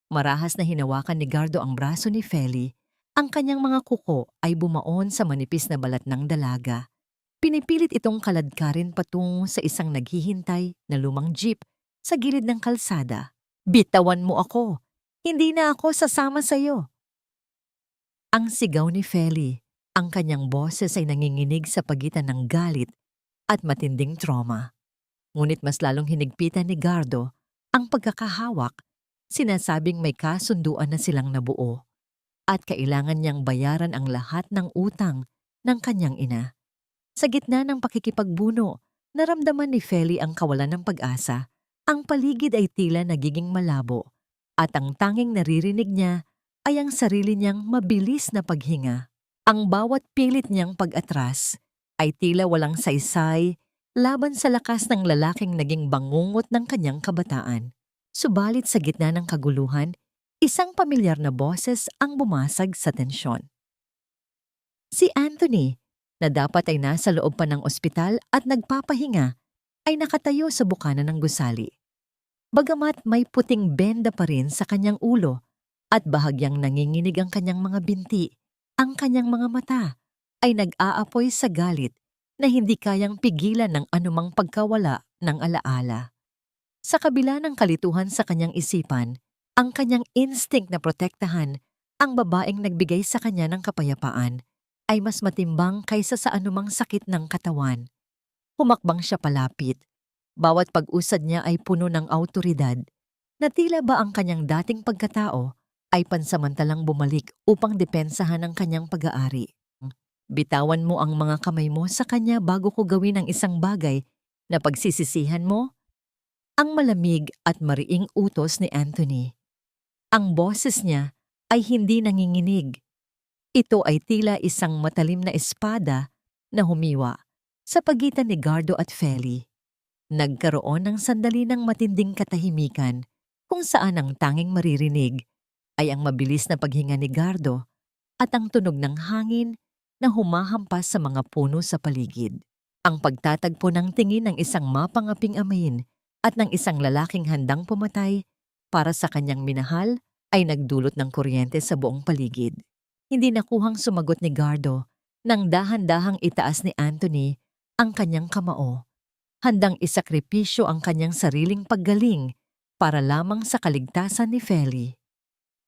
Speaker 1: Marahas na hinawakan ni Gardo ang braso ni Feli. Ang kanyang mga kuko ay bumaon sa manipis na balat ng dalaga. Pinipilit itong kaladkarin patungo sa isang naghihintay na lumang jeep sa gilid ng kalsada. Bitawan mo ako! Hindi na ako sasama sa'yo! Ang sigaw ni Feli, ang kanyang boses ay nanginginig sa pagitan ng galit at matinding trauma. Ngunit mas lalong hinigpitan ni Gardo ang pagkakahawak, sinasabing may kasunduan na silang nabuo at kailangan niyang bayaran ang lahat ng utang ng kanyang ina. Sa gitna ng pakikipagbuno, naramdaman ni Feli ang kawalan ng pag-asa. Ang paligid ay tila nagiging malabo at ang tanging naririnig niya ay ang sarili niyang mabilis na paghinga. Ang bawat pilit niyang pag-atras ay tila walang saysay laban sa lakas ng lalaking naging bangungot ng kanyang kabataan. Subalit sa gitna ng kaguluhan, isang pamilyar na boses ang bumasag sa tensyon. Si Anthony, na dapat ay nasa loob pa ng ospital at nagpapahinga, ay nakatayo sa bukana ng gusali. Bagamat may puting benda pa rin sa kanyang ulo at bahagyang nanginginig ang kanyang mga binti, ang kanyang mga mata ay nag-aapoy sa galit na hindi kayang pigilan ng anumang pagkawala ng alaala. Sa kabila ng kalituhan sa kanyang isipan, ang kanyang instinct na protektahan Ang babaeng nagbigay sa kanya ng kapayapaan ay mas matimbang kaysa sa anumang sakit ng katawan. Humakbang siya palapit. Bawat pag-usad niya ay puno ng awtoridad na tila ba ang kanyang dating pagkatao ay pansamantalang bumalik upang depensahan ang kanyang pag-aari. Bitawan mo ang mga kamay mo sa kanya bago ko gawin ang isang bagay na pagsisisihan mo? Ang malamig at mariing utos ni Anthony. Ang boses niya ay hindi nanginginig. Ito ay tila isang matalim na espada na humiwa sa pagitan ni Gardo at Feli. Nagkaroon ng sandali ng matinding katahimikan kung saan ang tanging maririnig ay ang mabilis na paghinga ni Gardo at ang tunog ng hangin na humahampas sa mga puno sa paligid. Ang pagtatagpo ng tingin ng isang mapangaping amayin at ng isang lalaking handang pumatay para sa kanyang minahal ay nagdulot ng kuryente sa buong paligid. Hindi nakuhang sumagot ni Gardo nang dahan-dahang itaas ni Anthony ang kanyang kamao. Handang isakripisyo ang kanyang sariling paggaling para lamang sa kaligtasan ni Feli.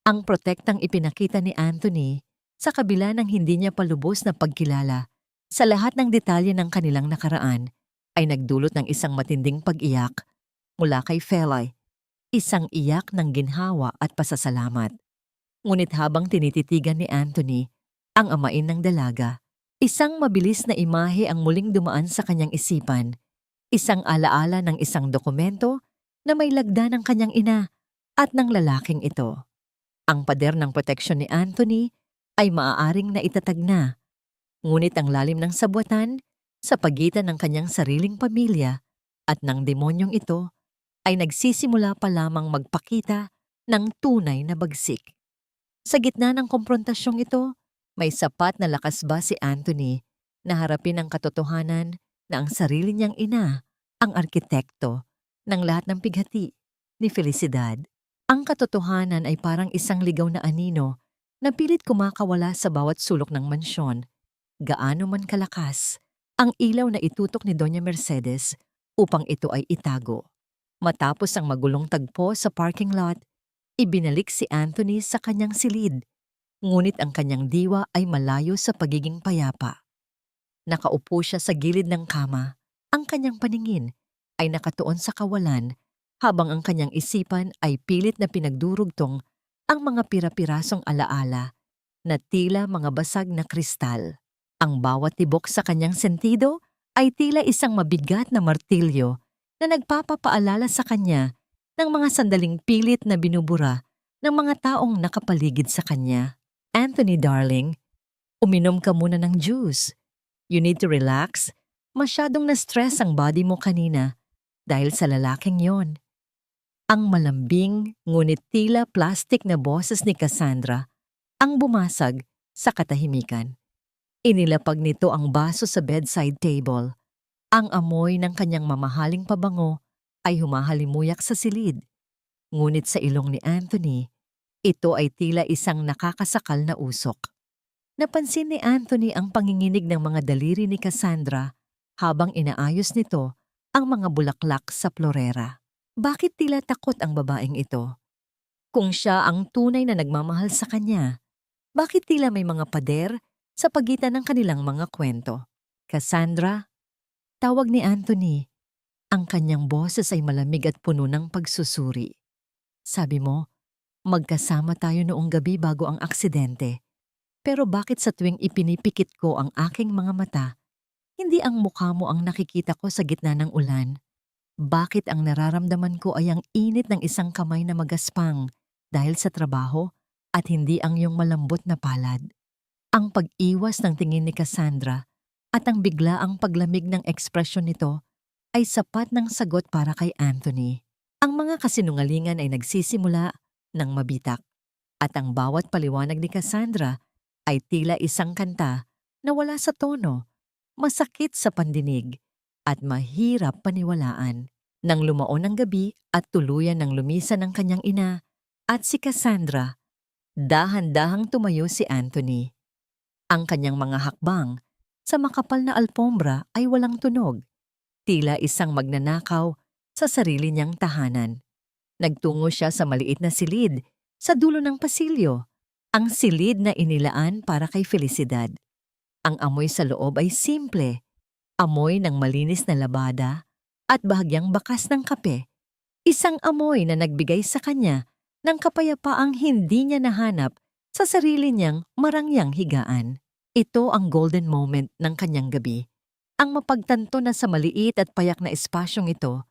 Speaker 1: Ang protektang ipinakita ni Anthony sa kabila ng hindi niya palubos na pagkilala sa lahat ng detalye ng kanilang nakaraan ay nagdulot ng isang matinding pag-iyak mula kay Feli, isang iyak ng ginhawa at pasasalamat. Ngunit habang tinititigan ni Anthony ang amain ng dalaga, isang mabilis na imahe ang muling dumaan sa kanyang isipan, isang alaala ng isang dokumento na may lagda ng kanyang ina at ng lalaking ito. Ang pader ng proteksyon ni Anthony ay maaaring naitatag na, ngunit ang lalim ng sabwatan sa pagitan ng kanyang sariling pamilya at ng demonyong ito ay nagsisimula pa lamang magpakita ng tunay na bagsik. Sa gitna ng komprontasyong ito, may sapat na lakas ba si Anthony na harapin ang katotohanan na ang sarili niyang ina ang arkitekto ng lahat ng pighati ni Felicidad. Ang katotohanan ay parang isang ligaw na anino na pilit kumakawala sa bawat sulok ng mansyon. Gaano man kalakas ang ilaw na itutok ni Doña Mercedes upang ito ay itago. Matapos ang magulong tagpo sa parking lot, ibinalik si Anthony sa kanyang silid, ngunit ang kanyang diwa ay malayo sa pagiging payapa. Nakaupo siya sa gilid ng kama, ang kanyang paningin ay nakatuon sa kawalan habang ang kanyang isipan ay pilit na pinagdurugtong ang mga pira-pirasong alaala na tila mga basag na kristal. Ang bawat tibok sa kanyang sentido ay tila isang mabigat na martilyo na nagpapaalala sa kanya ng mga sandaling pilit na binubura ng mga taong nakapaligid sa kanya. Anthony darling, uminom ka muna ng juice. You need to relax. Masyadong na-stress ang body mo kanina dahil sa lalaking yon. Ang malambing ngunit tila plastic na boses ni Cassandra ang bumasag sa katahimikan. Inilapag nito ang baso sa bedside table. Ang amoy ng kanyang mamahaling pabango ay humahalimuyak sa silid. Ngunit sa ilong ni Anthony, ito ay tila isang nakakasakal na usok. Napansin ni Anthony ang panginginig ng mga daliri ni Cassandra habang inaayos nito ang mga bulaklak sa florera. Bakit tila takot ang babaeng ito? Kung siya ang tunay na nagmamahal sa kanya, bakit tila may mga pader sa pagitan ng kanilang mga kwento? Cassandra, tawag ni Anthony. Ang kanyang boses ay malamig at puno ng pagsusuri. Sabi mo, magkasama tayo noong gabi bago ang aksidente. Pero bakit sa tuwing ipinipikit ko ang aking mga mata, hindi ang mukha mo ang nakikita ko sa gitna ng ulan? Bakit ang nararamdaman ko ay ang init ng isang kamay na magaspang dahil sa trabaho at hindi ang iyong malambot na palad? Ang pag-iwas ng tingin ni Cassandra at ang biglaang paglamig ng ekspresyon nito ay sapat ng sagot para kay Anthony. Ang mga kasinungalingan ay nagsisimula ng mabitak at ang bawat paliwanag ni Cassandra ay tila isang kanta na wala sa tono, masakit sa pandinig at mahirap paniwalaan. Nang lumaon ang gabi at tuluyan ng lumisan ng kanyang ina at si Cassandra, dahan-dahang tumayo si Anthony. Ang kanyang mga hakbang sa makapal na alpombra ay walang tunog, tila isang magnanakaw sa sarili niyang tahanan. Nagtungo siya sa maliit na silid sa dulo ng pasilyo ang silid na inilaan para kay Felicidad. Ang amoy sa loob ay simple, amoy ng malinis na labada at bahagyang bakas ng kape. Isang amoy na nagbigay sa kanya ng kapayapaang hindi niya nahanap sa sarili niyang marangyang higaan. Ito ang golden moment ng kanyang gabi. Ang mapagtanto na sa maliit at payak na espasyong ito,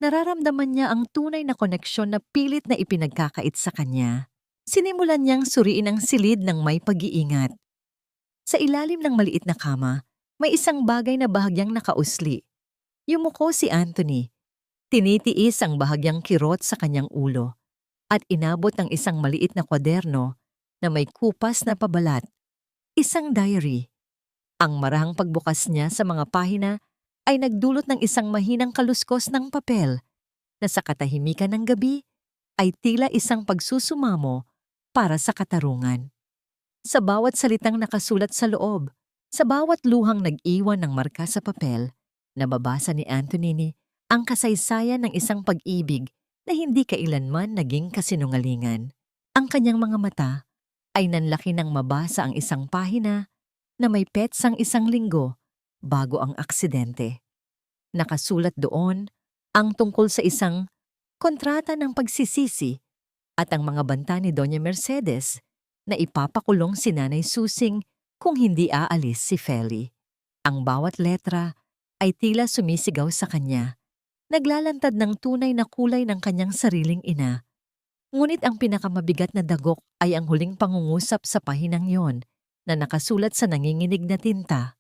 Speaker 1: nararamdaman niya ang tunay na koneksyon na pilit na ipinagkakait sa kanya. Sinimulan niyang suriin ang silid ng may pag-iingat. Sa ilalim ng maliit na kama, may isang bagay na bahagyang nakausli. Yumuko si Anthony. Tinitiis ang bahagyang kirot sa kanyang ulo at inabot ang isang maliit na kwaderno na may kupas na pabalat. Isang diary. Ang marahang pagbukas niya sa mga pahina ay nagdulot ng isang mahinang kaluskos ng papel na sa katahimikan ng gabi ay tila isang pagsusumamo para sa katarungan. Sa bawat salitang nakasulat sa loob, sa bawat luhang nag-iwan ng marka sa papel, nababasa ni Anthony ang kasaysayan ng isang pag-ibig na hindi kailanman naging kasinungalingan. Ang kanyang mga mata ay nanlaki nang mabasa ang isang pahina na may petsang 1 linggo bago ang aksidente. Nakasulat doon ang tungkol sa isang kontrata ng pagsisisi at ang mga banta ni Doña Mercedes na ipapakulong si Nanay Susing kung hindi aalis si Feli. Ang bawat letra ay tila sumisigaw sa kanya, naglalantad ng tunay na kulay ng kanyang sariling ina. Ngunit ang pinakamabigat na dagok ay ang huling pangungusap sa pahinang yon na nakasulat sa nanginginig na tinta.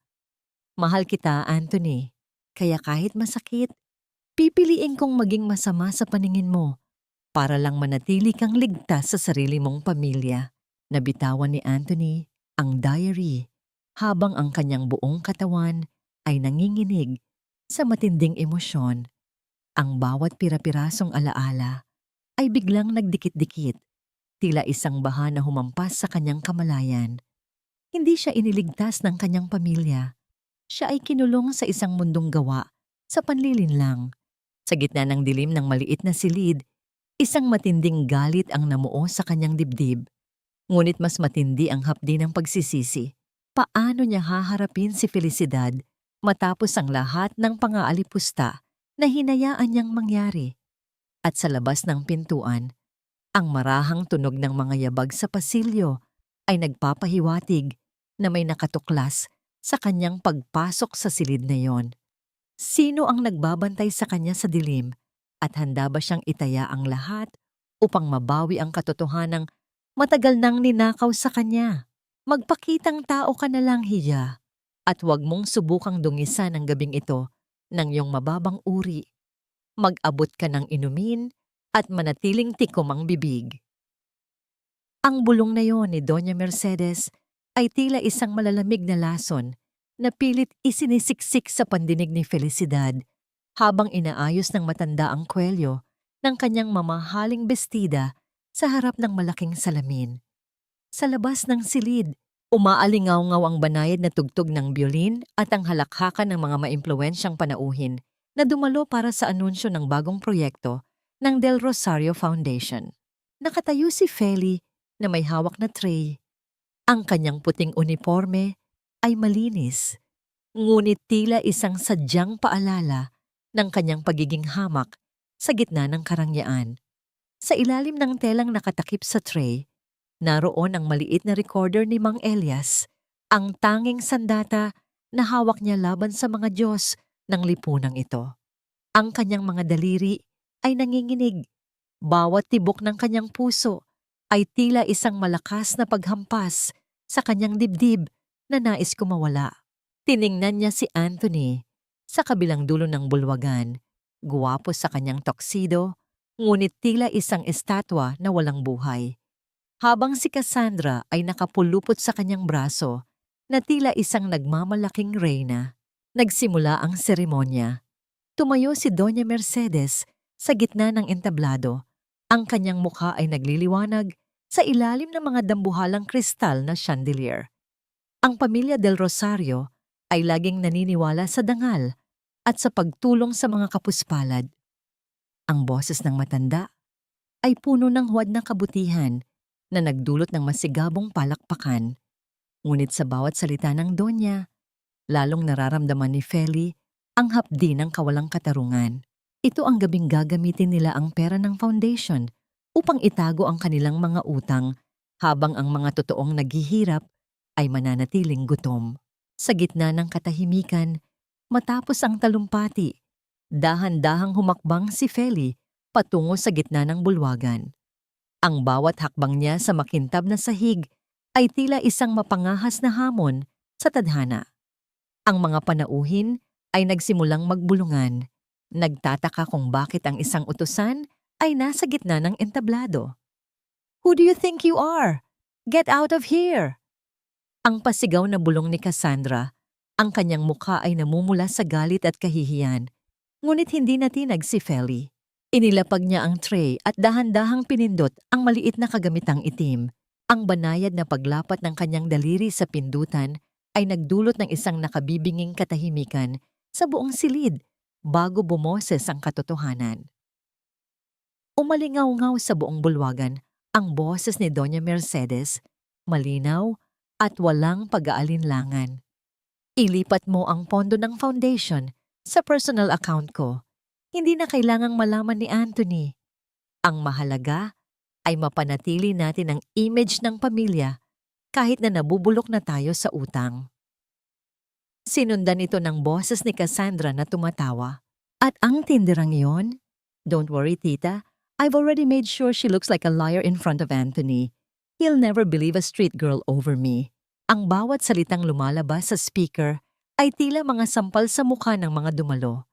Speaker 1: Mahal kita, Anthony, kaya kahit masakit, pipiliin kong maging masama sa paningin mo para lang manatili kang ligtas sa sarili mong pamilya. Nabitawan ni Anthony ang diary habang ang kanyang buong katawan ay nanginginig sa matinding emosyon. Ang bawat pira-pirasong alaala ay biglang nagdikit-dikit, tila isang baha na humampas sa kanyang kamalayan. Hindi siya iniligtas ng kanyang pamilya. Siya ay kinulong sa isang mundong gawa sa panlilinlang. Sa gitna ng dilim ng maliit na silid, isang matinding galit ang namuo sa kanyang dibdib. Ngunit mas matindi ang hapdi ng pagsisisi. Paano niya haharapin si Felicidad matapos ang lahat ng pangaalipusta na hinayaan niyang mangyari? At sa labas ng pintuan, ang marahang tunog ng mga yabag sa pasilyo ay nagpapahiwatig na may nakatuklas sa kanyang pagpasok sa silid na yon. Sino ang nagbabantay sa kanya sa dilim at handa ba siyang itaya ang lahat upang mabawi ang katotohanang matagal nang ninakaw sa kanya? Magpakitang tao ka na lang, Hiya, at huwag mong subukang dungisan ang gabing ito ng iyong mababang uri. Mag-abot ka ng inumin at manatiling tikom ang bibig. Ang bulong na yon ni Doña Mercedes ay tila isang malalamig na lason na pilit isinisiksik sa pandinig ni Felicidad habang inaayos ng matanda ang kwelyo ng kanyang mamahaling bestida sa harap ng malaking salamin. Sa labas ng silid, umaalingaw-ngaw ang banayad na tugtog ng biolin at ang halakhakan ng mga maimpluwensyang panauhin na dumalo para sa anunsyo ng bagong proyekto ng Del Rosario Foundation. Nakatayo si Feli na may hawak na tray. Ang kanyang puting uniforme ay malinis, ngunit tila isang sadyang paalala ng kanyang pagiging hamak sa gitna ng karangyaan. Sa ilalim ng telang nakatakip sa tray, naroon ang maliit na recorder ni Mang Elias, ang tanging sandata na hawak niya laban sa mga Diyos ng lipunang ito. Ang kanyang mga daliri ay nanginginig. Bawat tibok ng kanyang puso ay tila isang malakas na paghampas sa kanyang dibdib na nais kumawala. Tiningnan niya si Anthony sa kabilang dulo ng bulwagan, guwapo sa kanyang tuxedo, ngunit tila isang estatwa na walang buhay. Habang si Cassandra ay nakapulupot sa kanyang braso na tila isang nagmamalaking reyna. Nagsimula ang seremonya. Tumayo si Doña Mercedes sa gitna ng entablado. Ang kanyang mukha ay nagliliwanag sa ilalim ng mga dambuhalang kristal na chandelier. Ang pamilya Del Rosario ay laging naniniwala sa dangal at sa pagtulong sa mga kapuspalad. Ang boses ng matanda ay puno ng huwad na kabutihan na nagdulot ng masigabong palakpakan. Ngunit sa bawat salita ng Donya, lalong nararamdaman ni Feli ang hapdi ng kawalang katarungan. Ito ang gabing gagamitin nila ang pera ng foundation upang itago ang kanilang mga utang habang ang mga totoong naghihirap ay mananatiling gutom. Sa gitna ng katahimikan, matapos ang talumpati, dahan-dahang humakbang si Feli patungo sa gitna ng bulwagan. Ang bawat hakbang niya sa makintab na sahig ay tila isang mapangahas na hamon sa tadhana. Ang mga panauhin ay nagsimulang magbulungan. Nagtataka kung bakit ang isang utusan ay nasa gitna ng entablado. "Who do you think you are? Get out of here!" Ang pasigaw na bulong ni Cassandra, ang kanyang mukha ay namumula sa galit at kahihiyan. Ngunit hindi natinag si Feli. Inilapag niya ang tray at dahan-dahang pinindot ang maliit na kagamitang itim. Ang banayad na paglapat ng kanyang daliri sa pindutan ay nagdulot ng isang nakabibinging katahimikan sa buong silid bago bumoses ang katotohanan. Umalingaw-ngaw sa buong bulwagan ang boses ni Doña Mercedes, malinaw at walang pag-aalinlangan. "Ilipat mo ang pondo ng foundation sa personal account ko. Hindi na kailangang malaman ni Anthony. Ang mahalaga ay mapanatili natin ang image ng pamilya kahit na nabubulok na tayo sa utang." Sinundan ito ng boses ni Cassandra na tumatawa. "At ang tinderang iyon? Don't worry, tita. I've already made sure she looks like a liar in front of Anthony. He'll never believe a street girl over me." Ang bawat salitang lumalabas sa speaker ay tila mga sampal sa mukha ng mga dumalo.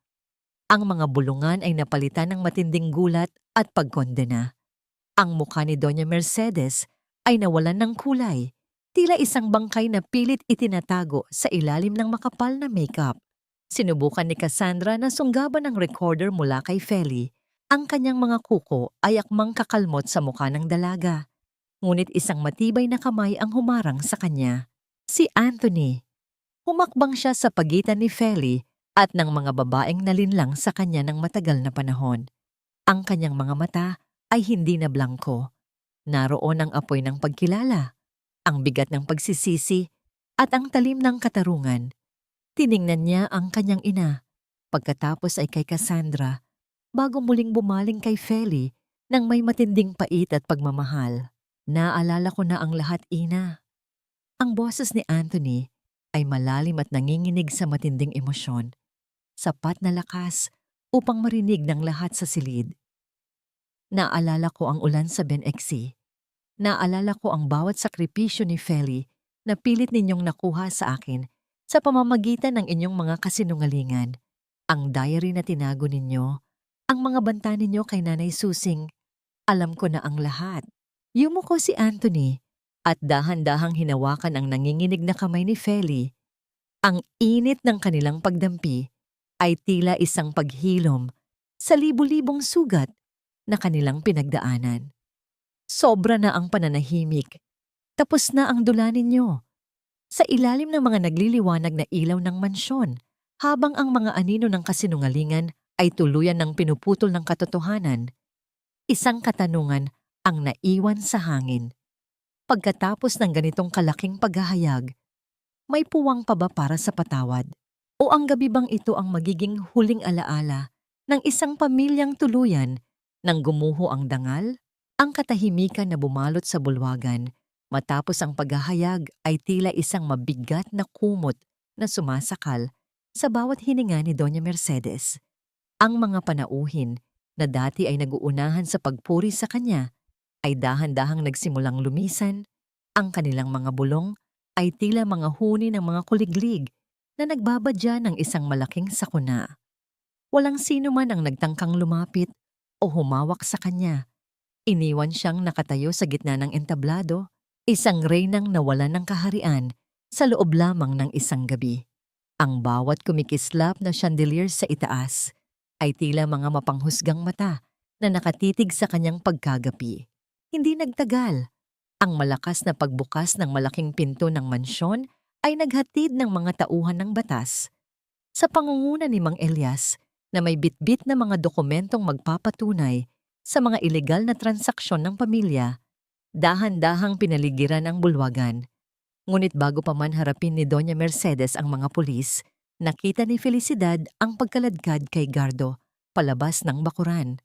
Speaker 1: Ang mga bulungan ay napalitan ng matinding gulat at pagkondena. Ang mukha ni Doña Mercedes ay nawalan ng kulay, tila isang bangkay na pilit itinatago sa ilalim ng makapal na makeup. Sinubukan ni Cassandra na sunggaban ng recorder mula kay Feli. Ang kanyang mga kuko ay akmang kakalmot sa mukha ng dalaga. Ngunit isang matibay na kamay ang humarang sa kanya. Si Anthony. Humakbang siya sa pagitan ni Feli at ng mga babaeng nalinlang sa kanya ng matagal na panahon. Ang kanyang mga mata ay hindi na blangko. Naroon ang apoy ng pagkilala, ang bigat ng pagsisisi, at ang talim ng katarungan. Tiningnan niya ang kanyang ina, pagkatapos ay kay Cassandra, bago muling bumaling kay Feli nang may matinding pait at pagmamahal. "Naalala ko na ang lahat, ina." Ang boses ni Anthony ay malalim at nanginginig sa matinding emosyon, sapat na lakas upang marinig ng lahat sa silid. "Naalala ko ang ulan sa Ben-Exi. Naalala ko ang bawat sakripisyo ni Feli na pilit ninyong nakuha sa akin sa pamamagitan ng inyong mga kasinungalingan. Ang diary na tinago ninyo, ang mga banta ninyo kay Nanay Susing. Alam ko na ang lahat." Yumuko si Anthony at dahan-dahang hinawakan ang nanginginig na kamay ni Feli. Ang init ng kanilang pagdampi ay tila isang paghilom sa libu-libong sugat na kanilang pinagdaanan. Sobra na ang pananahimik. Tapos na ang dula ninyo. Sa ilalim ng mga nagliliwanag na ilaw ng mansyon, habang ang mga anino ng kasinungalingan ay tuluyan ng pinuputol ng katotohanan, isang katanungan ang naiwan sa hangin. Pagkatapos ng ganitong kalaking paghahayag, may puwang pa ba para sa patawad? O ang gabi bang ito ang magiging huling alaala ng isang pamilyang tuluyan nang gumuho ang dangal? Ang katahimikan na bumalot sa bulwagan matapos ang paghahayag ay tila isang mabigat na kumot na sumasakal sa bawat hininga ni Doña Mercedes. Ang mga panauhin na dati ay naguunahan sa pagpuri sa kanya ay dahan-dahang nagsimulang lumisan. Ang kanilang mga bulong ay tila mga huni ng mga kuliglig na nagbabadya ng isang malaking sakuna. Walang sino man ang nagtangkang lumapit o humawak sa kanya. Iniwan siyang nakatayo sa gitna ng entablado, isang reynang nawalan ng kaharian sa loob lamang ng isang gabi. Ang bawat kumikislap na chandelier sa itaas ay tila mga mapanghusgang mata na nakatitig sa kanyang pagkagapi. Hindi nagtagal. Ang malakas na pagbukas ng malaking pinto ng mansyon ay naghatid ng mga tauhan ng batas. Sa pangunguna ni Mang Elias na may bitbit na mga dokumentong magpapatunay sa mga ilegal na transaksyon ng pamilya, Dahan-dahang pinaligiran ang bulwagan. Ngunit bago pa man harapin ni Doña Mercedes ang mga pulis, nakita ni Felicidad ang pagkaladkad kay Gardo palabas ng bakuran.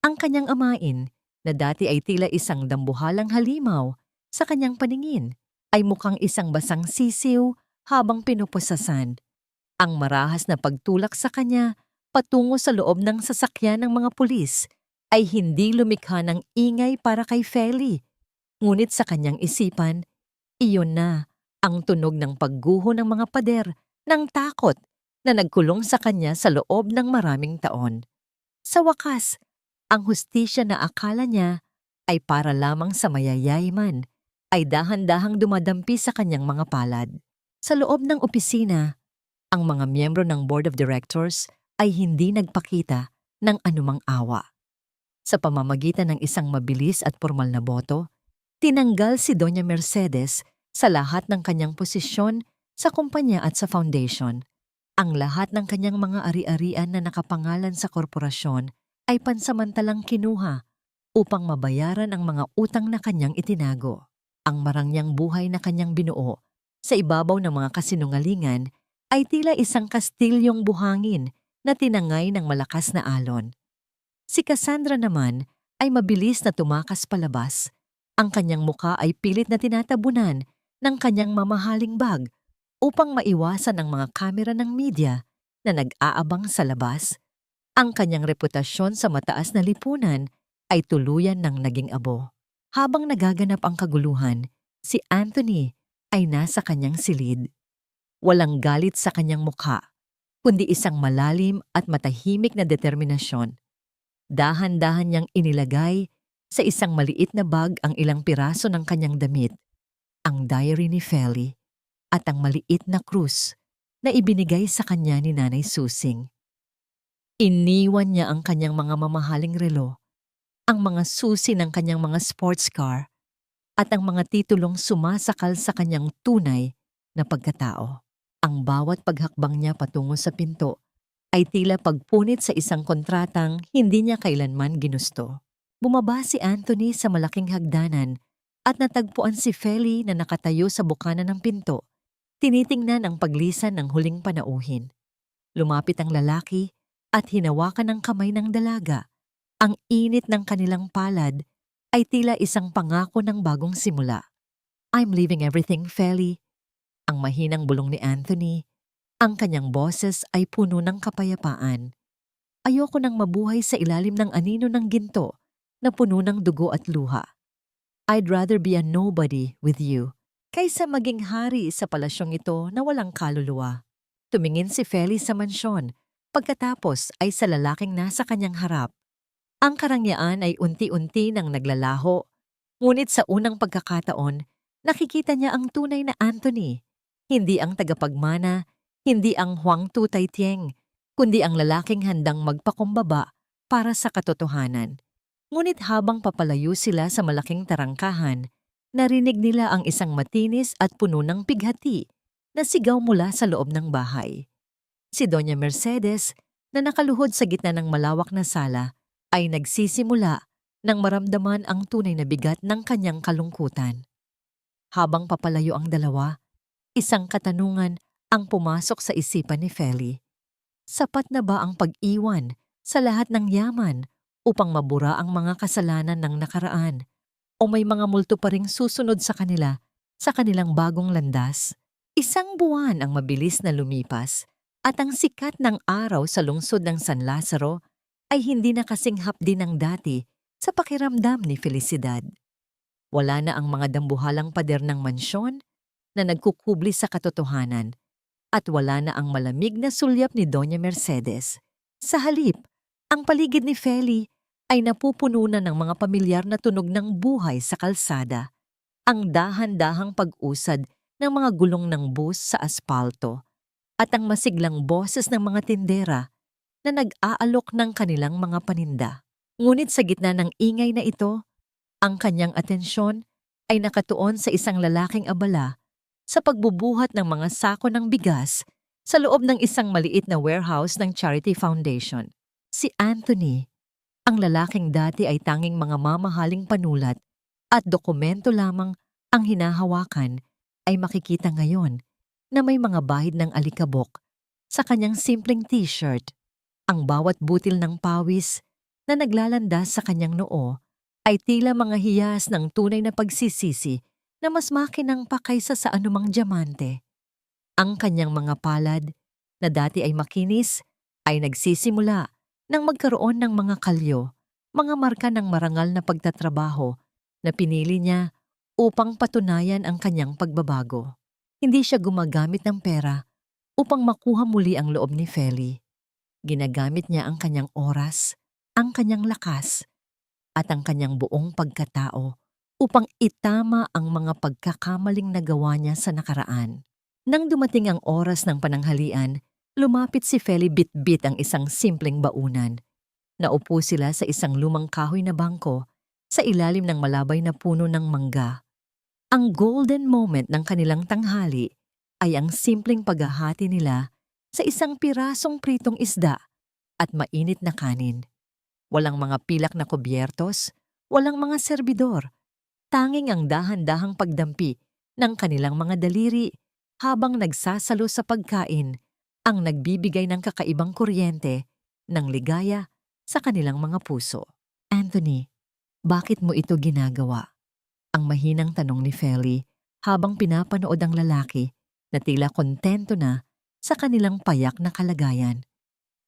Speaker 1: Ang kanyang amain, na dati ay tila isang dambuhalang halimaw sa kanyang paningin, ay mukhang isang basang sisiw habang pinupusasan. Ang marahas na pagtulak sa kanya patungo sa loob ng sasakyan ng mga pulis ay hindi lumikha ng ingay para kay Feli. Ngunit sa kanyang isipan, iyon na ang tunog ng pagguho ng mga pader ng takot na nagkulong sa kanya sa loob ng maraming taon. Sa wakas, ang hustisya na akala niya ay para lamang sa mayayayman ay dahan-dahang dumadampi sa kanyang mga palad. Sa loob ng opisina, ang mga miyembro ng Board of Directors ay hindi nagpakita ng anumang awa. Sa pamamagitan ng isang mabilis at formal na boto, tinanggal si Doña Mercedes sa lahat ng kanyang posisyon sa kumpanya at sa foundation. Ang lahat ng kanyang mga ari-arian na nakapangalan sa korporasyon ay pansamantalang kinuha upang mabayaran ang mga utang na kanyang itinago. Ang marangyang buhay na kanyang binuo sa ibabaw ng mga kasinungalingan ay tila isang kastilyong buhangin na tinangay ng malakas na alon. Si Cassandra naman ay mabilis na tumakas palabas. Ang kanyang muka ay pilit na tinatabunan ng kanyang mamahaling bag upang maiwasan ang mga kamera ng media na nag-aabang sa labas. Ang kanyang reputasyon sa mataas na lipunan ay tuluyan ng naging abo. Habang nagaganap ang kaguluhan, si Anthony ay nasa kanyang silid. Walang galit sa kanyang mukha, kundi isang malalim at matahimik na determinasyon. Dahan-dahan niyang inilagay sa isang maliit na bag ang ilang piraso ng kanyang damit, ang diary ni Feli at ang maliit na krus na ibinigay sa kanya ni Nanay Susing. Iniwan niya ang kanyang mga mamahaling relo, ang mga susi ng kanyang mga sports car at ang mga titulong sumasakal sa kanyang tunay na pagkatao. Ang bawat paghakbang niya patungo sa pinto ay tila pagpunit sa isang kontratang hindi niya kailanman ginusto. Bumaba si Anthony sa malaking hagdanan at natagpuan si Feli na nakatayo sa bukana ng pinto, tinitingnan ang paglisan ng huling panauhin. Lumapit ang lalaki at hinawakan ng kamay ng dalaga. Ang init ng kanilang palad ay tila isang pangako ng bagong simula. "I'm leaving everything, Feli." Ang mahinang bulong ni Anthony. Ang kanyang boses ay puno ng kapayapaan. "Ayoko nang mabuhay sa ilalim ng anino ng ginto na puno ng dugo at luha. I'd rather be a nobody with you kaysa maging hari sa palasyong ito na walang kaluluwa." Tumingin si Feli sa mansyon, pagkatapos ay sa lalaking nasa kanyang harap. Ang karangyaan ay unti-unti nang naglalaho, ngunit sa unang pagkakataon, nakikita niya ang tunay na Anthony, hindi ang tagapagmana, hindi ang Huang Tutay Tieng, kundi ang lalaking handang magpakumbaba para sa katotohanan. Ngunit habang papalayo sila sa malaking tarangkahan, narinig nila ang isang matinis at puno ng pighati na sigaw mula sa loob ng bahay. Si Doña Mercedes, na nakaluhod sa gitna ng malawak na sala, ay nagsisimula nang maramdaman ang tunay na bigat ng kanyang kalungkutan. Habang papalayo ang dalawa, isang katanungan ang pumasok sa isipan ni Feli. Sapat na ba ang pag-iwan sa lahat ng yaman upang mabura ang mga kasalanan ng nakaraan? O may mga multo pa ring susunod sa kanila sa kanilang bagong landas? Isang buwan ang mabilis na lumipas at ang sikat ng araw sa lungsod ng San Lazaro ay hindi na kasing hapdi ng dati sa pakiramdam ni Felicidad. Wala na ang mga dambuhalang pader ng mansyon na nagkukubli sa katotohanan at wala na ang malamig na sulyap ni Doña Mercedes. Sa halip, ang paligid ni Feli ay napupuno na ng mga pamilyar na tunog ng buhay sa kalsada. Ang dahan-dahang pag-usad ng mga gulong ng bus sa aspalto at ang masiglang boses ng mga tindera na nag-aalok ng kanilang mga paninda. Ngunit sa gitna ng ingay na ito, ang kanyang atensyon ay nakatuon sa isang lalaking abala sa pagbubuhat ng mga sako ng bigas sa loob ng isang maliit na warehouse ng Charity Foundation. Si Anthony, ang lalaking dati ay tanging mga mamahaling panulat at dokumento lamang ang hinahawakan, ay makikita ngayon na may mga bahid ng alikabok sa kanyang simpleng t-shirt. Ang bawat butil ng pawis na naglalandas sa kanyang noo ay tila mga hiyas ng tunay na pagsisisi na mas makinang pa kaysa sa anumang diamante. Ang kanyang mga palad na dati ay makinis ay nagsisimula nang magkaroon ng mga kalyo, mga marka ng marangal na pagtatrabaho na pinili niya upang patunayan ang kanyang pagbabago. Hindi siya gumagamit ng pera upang makuha muli ang loob ni Feli. Ginagamit niya ang kanyang oras, ang kanyang lakas, at ang kanyang buong pagkatao upang itama ang mga pagkakamaling nagawa niya sa nakaraan. Nang dumating ang oras ng pananghalian, lumapit si Feli bit-bit ang isang simpleng baunan. Naupo sila sa isang lumang kahoy na bangko sa ilalim ng malabay na puno ng mangga. Ang golden moment ng kanilang tanghali ay ang simpleng paghahati nila sa isang pirasong pritong isda at mainit na kanin. Walang mga pilak na kubyertos, walang mga serbidor. Tanging ang dahan-dahang pagdampi ng kanilang mga daliri habang nagsasalo sa pagkain ang nagbibigay ng kakaibang kuryente ng ligaya sa kanilang mga puso. Anthony, bakit mo ito ginagawa? Ang mahinang tanong ni Feli habang pinapanood ang lalaki na tila kontento na sa kanilang payak na kalagayan.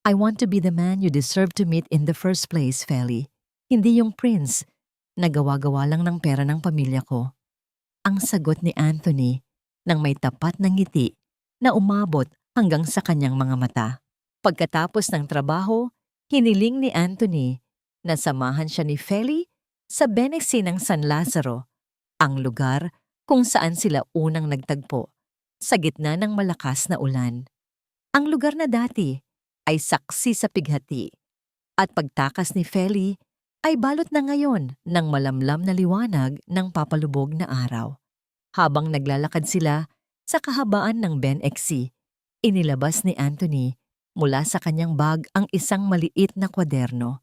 Speaker 1: I want to be the man you deserve to meet in the first place, Feli. Hindi yung prince na gawa-gawa lang ng pera ng pamilya ko. Ang sagot ni Anthony nang may tapat na ngiti na umabot hanggang sa kanyang mga mata. Pagkatapos ng trabaho, hiniling ni Anthony na samahan siya ni Feli sa Benexi ng San Lazaro, ang lugar kung saan sila unang nagtagpo, sa gitna ng malakas na ulan. Ang lugar na dati ay saksi sa pighati at pagtakas ni Feli ay balot na ngayon ng malamlam na liwanag ng papalubog na araw. Habang naglalakad sila sa kahabaan ng Benexi, inilabas ni Anthony mula sa kanyang bag ang isang maliit na kwaderno.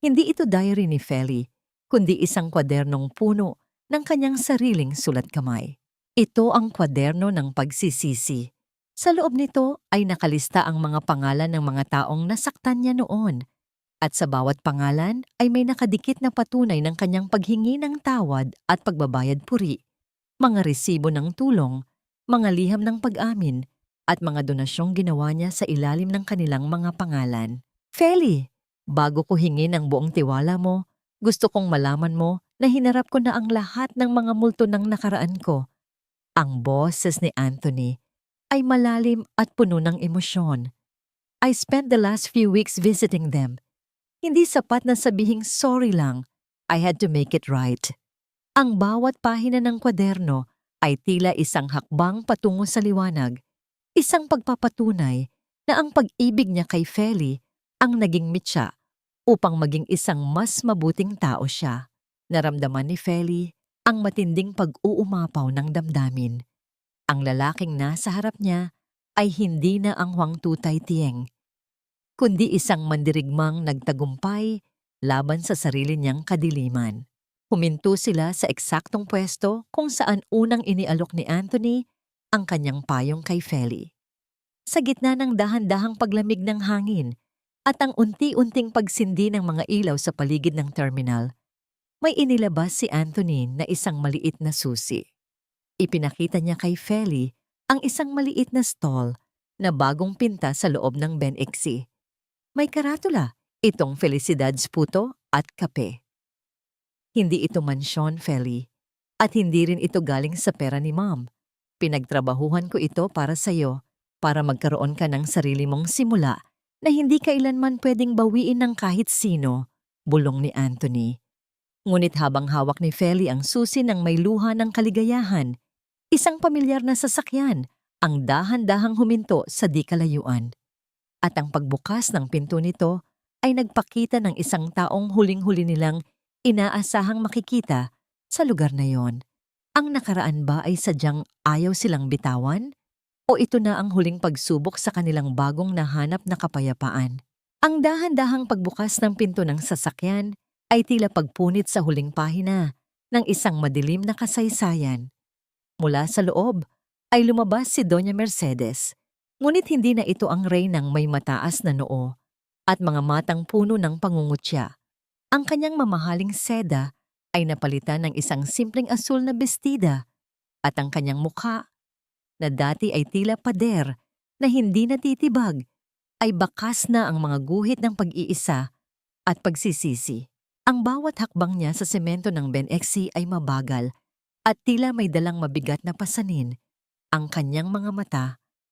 Speaker 1: Hindi ito diary ni Feli, kundi isang kwadernong puno ng kanyang sariling sulat kamay. Ito ang kwaderno ng pagsisisi. Sa loob nito ay nakalista ang mga pangalan ng mga taong nasaktan niya noon. At sa bawat pangalan ay may nakadikit na patunay ng kanyang paghingi ng tawad at pagbabayad puri, mga resibo ng tulong, mga liham ng pag-amin, at mga donasyong ginawa niya sa ilalim ng kanilang mga pangalan. Feli, bago ko hingin ang buong tiwala mo, gusto kong malaman mo na hinarap ko na ang lahat ng mga multo ng nakaraan ko. Ang boses ni Anthony ay malalim at puno ng emosyon. I spent the last few weeks visiting them. Hindi sapat na sabihing sorry lang. I had to make it right. Ang bawat pahina ng kwaderno ay tila isang hakbang patungo sa liwanag, isang pagpapatunay na ang pag-ibig niya kay Feli ang naging mitya upang maging isang mas mabuting tao siya. Naramdaman ni Feli ang matinding pag-uumapaw ng damdamin. Ang lalaking nasa harap niya ay hindi na ang Huang Tutay Tieng, kundi isang mandirigmang nagtagumpay laban sa sarili niyang kadiliman. Huminto sila sa eksaktong pwesto kung saan unang inialok ni Anthony ang kanyang payong kay Feli. Sa gitna ng dahan-dahang paglamig ng hangin at ang unti-unting pagsindi ng mga ilaw sa paligid ng terminal, may inilabas si Anthony na isang maliit na susi. Ipinakita niya kay Feli ang isang maliit na stall na bagong pinta sa loob ng Benexi. May karatula, itong Felicidad's Puto at Kape. Hindi ito mansyon, Feli, at hindi rin ito galing sa pera ni Mom. Pinagtrabahuhan ko ito para sa'yo, para magkaroon ka ng sarili mong simula na hindi kailanman pwedeng bawiin ng kahit sino, bulong ni Anthony. Ngunit habang hawak ni Feli ang susi ng may luha ng kaligayahan, isang pamilyar na sasakyan ang dahan-dahang huminto sa di kalayuan. At ang pagbukas ng pinto nito ay nagpakita ng isang taong huling-huli nilang inaasahang makikita sa lugar na yon. Ang nakaraan ba ay sadyang ayaw silang bitawan? O ito na ang huling pagsubok sa kanilang bagong nahanap na kapayapaan? Ang dahan-dahang pagbukas ng pinto ng sasakyan ay tila pagpunit sa huling pahina ng isang madilim na kasaysayan. Mula sa loob ay lumabas si Doña Mercedes, ngunit hindi na ito ang reynang may mataas na noo at mga matang puno ng pangungutya. Ang kanyang mamahaling seda ay napalitan ng isang simpleng asul na bestida at ang kanyang mukha, na dati ay tila pader na hindi natitibag, ay bakas na ang mga guhit ng pag-iisa at pagsisisi. Ang bawat hakbang niya sa semento ng Ben-Exi ay mabagal at tila may dalang mabigat na pasanin. Ang kanyang mga mata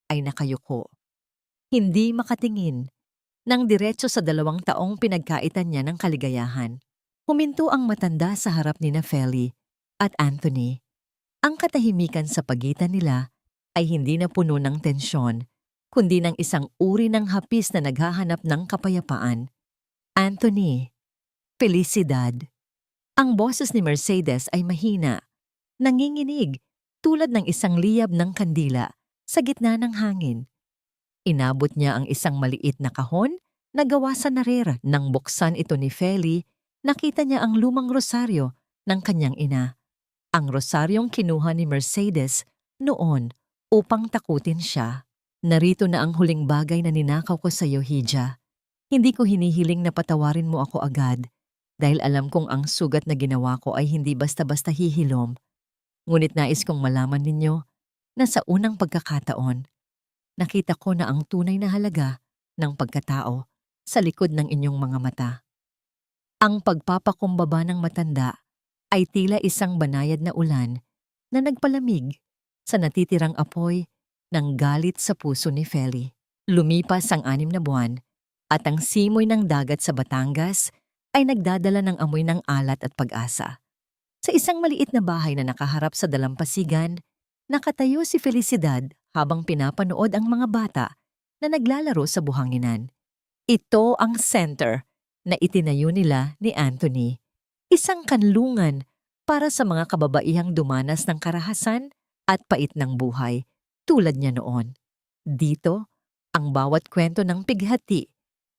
Speaker 1: ay nakayuko. Hindi makatingin nang diretso sa 2 taong pinagkaitan niya ng kaligayahan. Huminto ang matanda sa harap ni Feli at Anthony. Ang katahimikan sa pagitan nila ay hindi na puno ng tensyon, kundi ng isang uri ng hapis na naghahanap ng kapayapaan. Anthony, Felicidad. Ang boses ni Mercedes ay mahina, nanginginig, tulad ng isang liyab ng kandila sa gitna ng hangin. Inabot niya ang isang maliit na kahon na gawa sa narer. Nang buksan ito ni Feli, nakita niya ang lumang rosaryo ng kanyang ina. Ang rosaryong kinuha ni Mercedes noon upang takutin siya. Narito na ang huling bagay na ninakaw ko sa iyo, Hija. Hindi ko hinihiling na patawarin mo ako agad dahil alam kong ang sugat na ginawa ko ay hindi basta-basta hihilom. Ngunit nais kong malaman ninyo na sa unang pagkakataon, nakita ko na ang tunay na halaga ng pagkatao sa likod ng inyong mga mata. Ang pagpapakumbaba ng matanda ay tila isang banayad na ulan na nagpalamig sa natitirang apoy ng galit sa puso ni Feli. Lumipas ang 6 na buwan at ang simoy ng dagat sa Batangas ay nagdadala ng amoy ng alat at pag-asa. Sa isang maliit na bahay na nakaharap sa dalampasigan, nakatayo si Felicidad habang pinapanood ang mga bata na naglalaro sa buhanginan. Ito ang center na itinayo nila ni Anthony, isang kanlungan para sa mga kababaihang dumanas ng karahasan at pait ng buhay tulad niya noon. Dito, ang bawat kwento ng pighati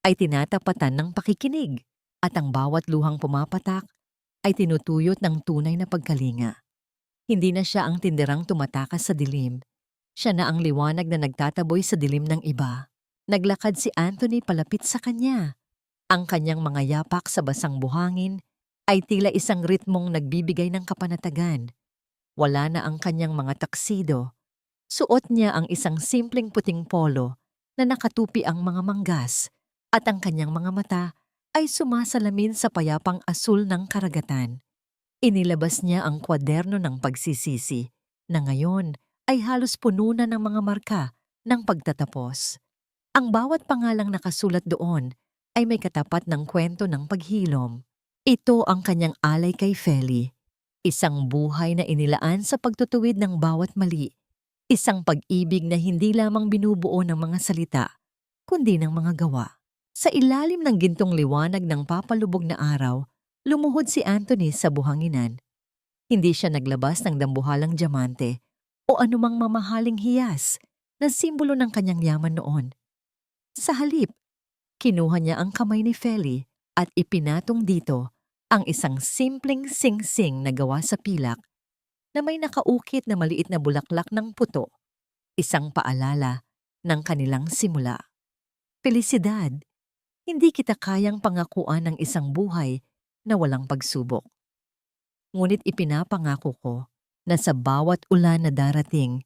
Speaker 1: ay tinatapatan ng pakikinig at ang bawat luhang pumapatak ay tinutuyot ng tunay na pagkalinga. Hindi na siya ang tinderang tumatakas sa dilim. Siya na ang liwanag na nagtataboy sa dilim ng iba. Naglakad si Anthony palapit sa kanya. Ang kanyang mga yapak sa basang buhangin ay tila isang ritmong nagbibigay ng kapanatagan. Wala na ang kanyang mga taksido. Suot niya ang isang simpleng puting polo na nakatupi ang mga manggas at ang kanyang mga mata ay sumasalamin sa payapang asul ng karagatan. Inilabas niya ang kwaderno ng pagsisisi na ngayon ay halos puno na ng mga marka ng pagtatapos. Ang bawat pangalang nakasulat doon ay may katapat ng kwento ng paghilom. Ito ang kanyang alay kay Feli, isang buhay na inilaan sa pagtutuwid ng bawat mali, isang pag-ibig na hindi lamang binubuo ng mga salita, kundi ng mga gawa. Sa ilalim ng gintong liwanag ng papalubog na araw, lumuhod si Anthony sa buhanginan. Hindi siya naglabas ng dambuhalang diamante o anumang mamahaling hiyas na simbolo ng kanyang yaman noon. Sa halip, kinuha niya ang kamay ni Feli at ipinatong dito ang isang simpleng sing-sing na gawa sa pilak na may nakaukit na maliit na bulaklak ng puto, isang paalala ng kanilang simula. Felicidad, hindi kita kayang pangakuan ng isang buhay na walang pagsubok. Ngunit ipinapangako ko na sa bawat ulan na darating,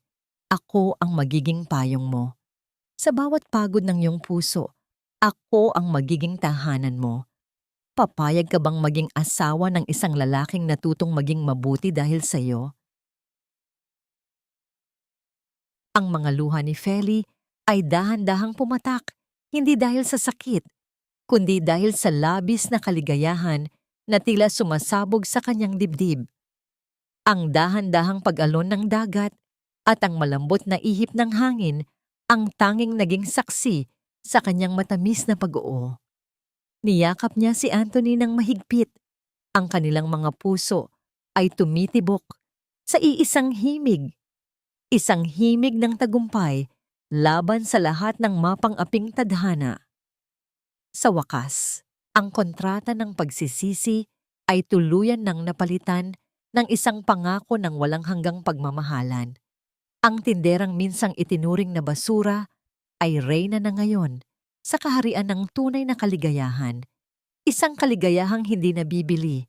Speaker 1: ako ang magiging payong mo. Sa bawat pagod ng iyong puso, ako ang magiging tahanan mo. Papayag ka bang maging asawa ng isang lalaking natutong maging mabuti dahil sa iyo? Ang mga luha ni Feli ay dahan-dahang pumatak, hindi dahil sa sakit, kundi dahil sa labis na kaligayahan na tila sumasabog sa kanyang dibdib. Ang dahan-dahang pag-alon ng dagat at ang malambot na ihip ng hangin ang tanging naging saksi sa kanyang matamis na pag-oo. Niyakap niya si Anthony ng mahigpit. Ang kanilang mga puso ay tumitibok sa iisang himig. Isang himig ng tagumpay laban sa lahat ng mapang-aping tadhana. Sa wakas, ang kontrata ng pagsisisi ay tuluyan ng napalitan ng isang pangako ng walang hanggang pagmamahalan. Ang tinderang minsang itinuring na basura ay reyna na ngayon sa kaharian ng tunay na kaligayahan. Isang kaligayahang hindi nabibili,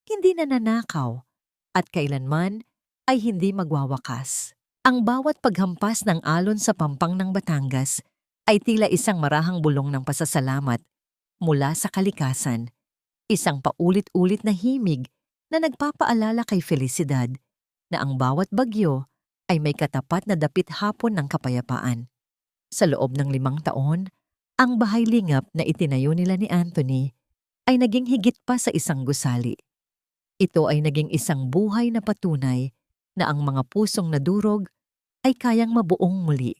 Speaker 1: hindi nananakaw, at kailanman ay hindi magwawakas. Ang bawat paghampas ng alon sa pampang ng Batangas ay tila isang marahang bulong ng pasasalamat mula sa kalikasan, isang paulit-ulit na himig na nagpapaalala kay Felicidad na ang bawat bagyo ay may katapat na dapit hapon ng kapayapaan. Sa loob ng 5 taon, ang bahay lingap na itinayo nila ni Anthony ay naging higit pa sa isang gusali. Ito ay naging isang buhay na patunay na ang mga pusong nadurog ay kayang mabuong muli,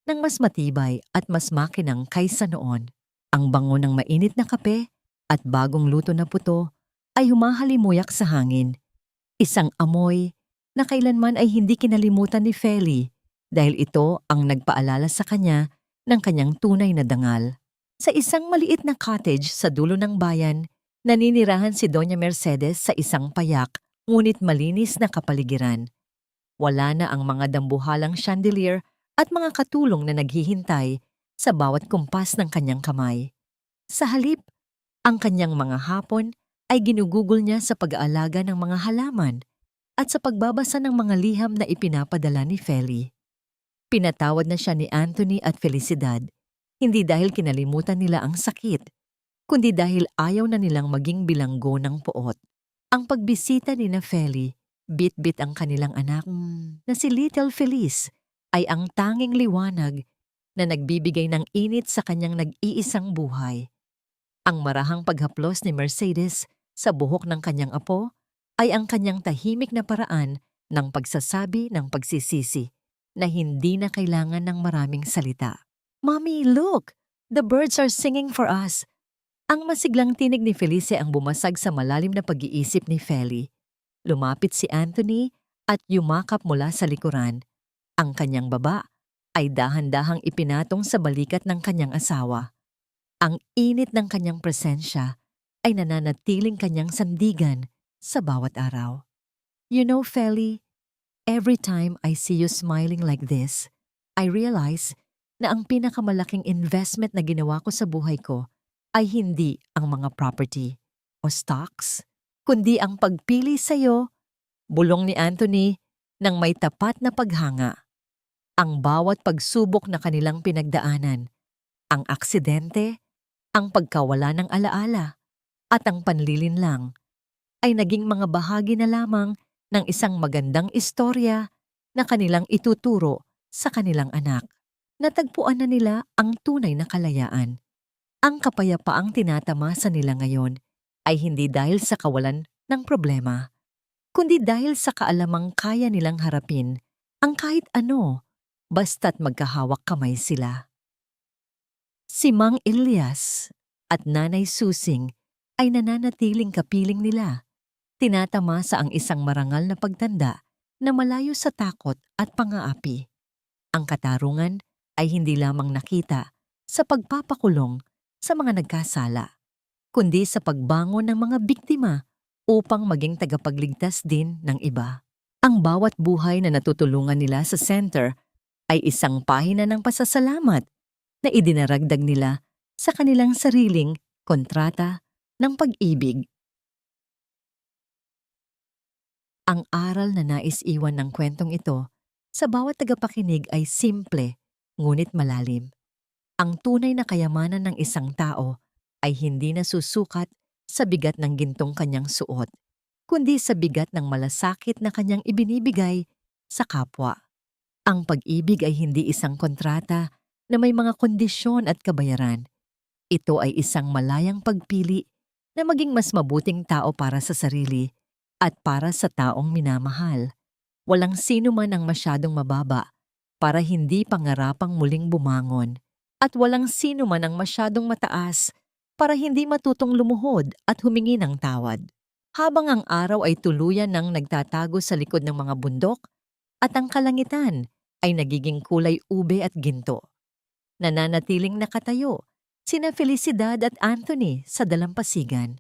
Speaker 1: ng mas matibay at mas makinang kaysa noon. Ang bango ng mainit na kape at bagong luto na puto ay humahalimuyak sa hangin. Isang amoy na kailanman ay hindi kinalimutan ni Feli dahil ito ang nagpaalala sa kanya ng kanyang tunay na dangal. Sa isang maliit na cottage sa dulo ng bayan, naninirahan si Doña Mercedes sa isang payak ngunit malinis na kapaligiran. Wala na ang mga dambuhalang chandelier at mga katulong na naghihintay sa bawat kumpas ng kanyang kamay. Sa halip, ang kanyang mga hapon ay ginugugol niya sa pag-aalaga ng mga halaman at sa pagbabasa ng mga liham na ipinapadala ni Feli. Pinatawad na siya ni Anthony at Felicidad, hindi dahil kinalimutan nila ang sakit, kundi dahil ayaw na nilang maging bilanggo ng poot. Ang pagbisita ni na Feli, bit-bit ang kanilang anak na si Little Feliz, ay ang tanging liwanag na nagbibigay ng init sa kanyang nag-iisang buhay. Ang marahang paghaplos ni Mercedes sa buhok ng kanyang apo ay ang kanyang tahimik na paraan ng pagsasabi ng pagsisisi na hindi na kailangan ng maraming salita. "Mommy, look! The birds are singing for us!" Ang masiglang tinig ni Felice ang bumasag sa malalim na pag-iisip ni Feli. Lumapit si Anthony at yumakap mula sa likuran. Ang kanyang baba ay dahan-dahang ipinatong sa balikat ng kanyang asawa. Ang init ng kanyang presensya ay nananatiling kanyang sandigan sa bawat araw. "You know, Feli, every time I see you smiling like this, I realize na ang pinakamalaking investment na ginawa ko sa buhay ko ay hindi ang mga property o stocks, kundi ang pagpili sa'yo," bulong ni Anthony ng may tapat na paghanga. Ang bawat pagsubok na kanilang pinagdaanan, ang aksidente, ang pagkawala ng alaala, at ang panlilinlang, ay naging mga bahagi na lamang ng isang magandang istorya na kanilang ituturo sa kanilang anak. Natagpuan na nila ang tunay na kalayaan. Ang kapayapaang tinatamasa nila ngayon ay hindi dahil sa kawalan ng problema, kundi dahil sa kaalamang kaya nilang harapin ang kahit ano, basta't magkahawak kamay sila. Si Mang Elias at Nanay Susing ay nananatiling kapiling nila. Tinatamasa ang isang marangal na pagtanda na malayo sa takot at pang-aapi. Ang katarungan ay hindi lamang nakita sa pagpapakulong sa mga nagkasala, kundi sa pagbangon ng mga biktima upang maging tagapagligtas din ng iba. Ang bawat buhay na natutulungan nila sa center ay isang pahina ng pasasalamat na idinaragdag nila sa kanilang sariling kontrata ng pag-ibig. Ang aral na nais iwan ng kwentong ito sa bawat tagapakinig ay simple ngunit malalim. Ang tunay na kayamanan ng isang tao ay hindi nasusukat sa bigat ng gintong kanyang suot, kundi sa bigat ng malasakit na kanyang ibinibigay sa kapwa. Ang pag-ibig ay hindi isang kontrata na may mga kondisyon at kabayaran. Ito ay isang malayang pagpili na maging mas mabuting tao para sa sarili at para sa taong minamahal. Walang sino man ang masyadong mababa para hindi pangarapang muling bumangon, at walang sino man ang masyadong mataas para hindi matutong lumuhod at humingi ng tawad. Habang ang araw ay tuluyan ng nagtatago sa likod ng mga bundok at ang kalangitan ay nagiging kulay ube at ginto, nananatiling nakatayo sina Felicidad at Anthony sa dalampasigan.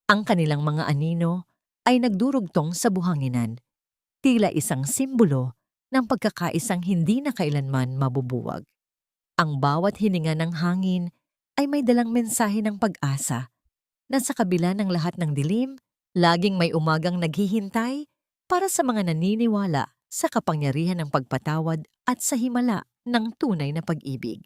Speaker 1: Ang kanilang mga anino ay nagdurugtong sa buhanginan, tila isang simbolo ng pagkakaisang hindi na kailanman mabubuwag. Ang bawat hininga ng hangin ay may dalang mensahe ng pag-asa na sa kabila ng lahat ng dilim, laging may umagang naghihintay para sa mga naniniwala sa kapangyarihan ng pagpatawad at sa himala ng tunay na pag-ibig.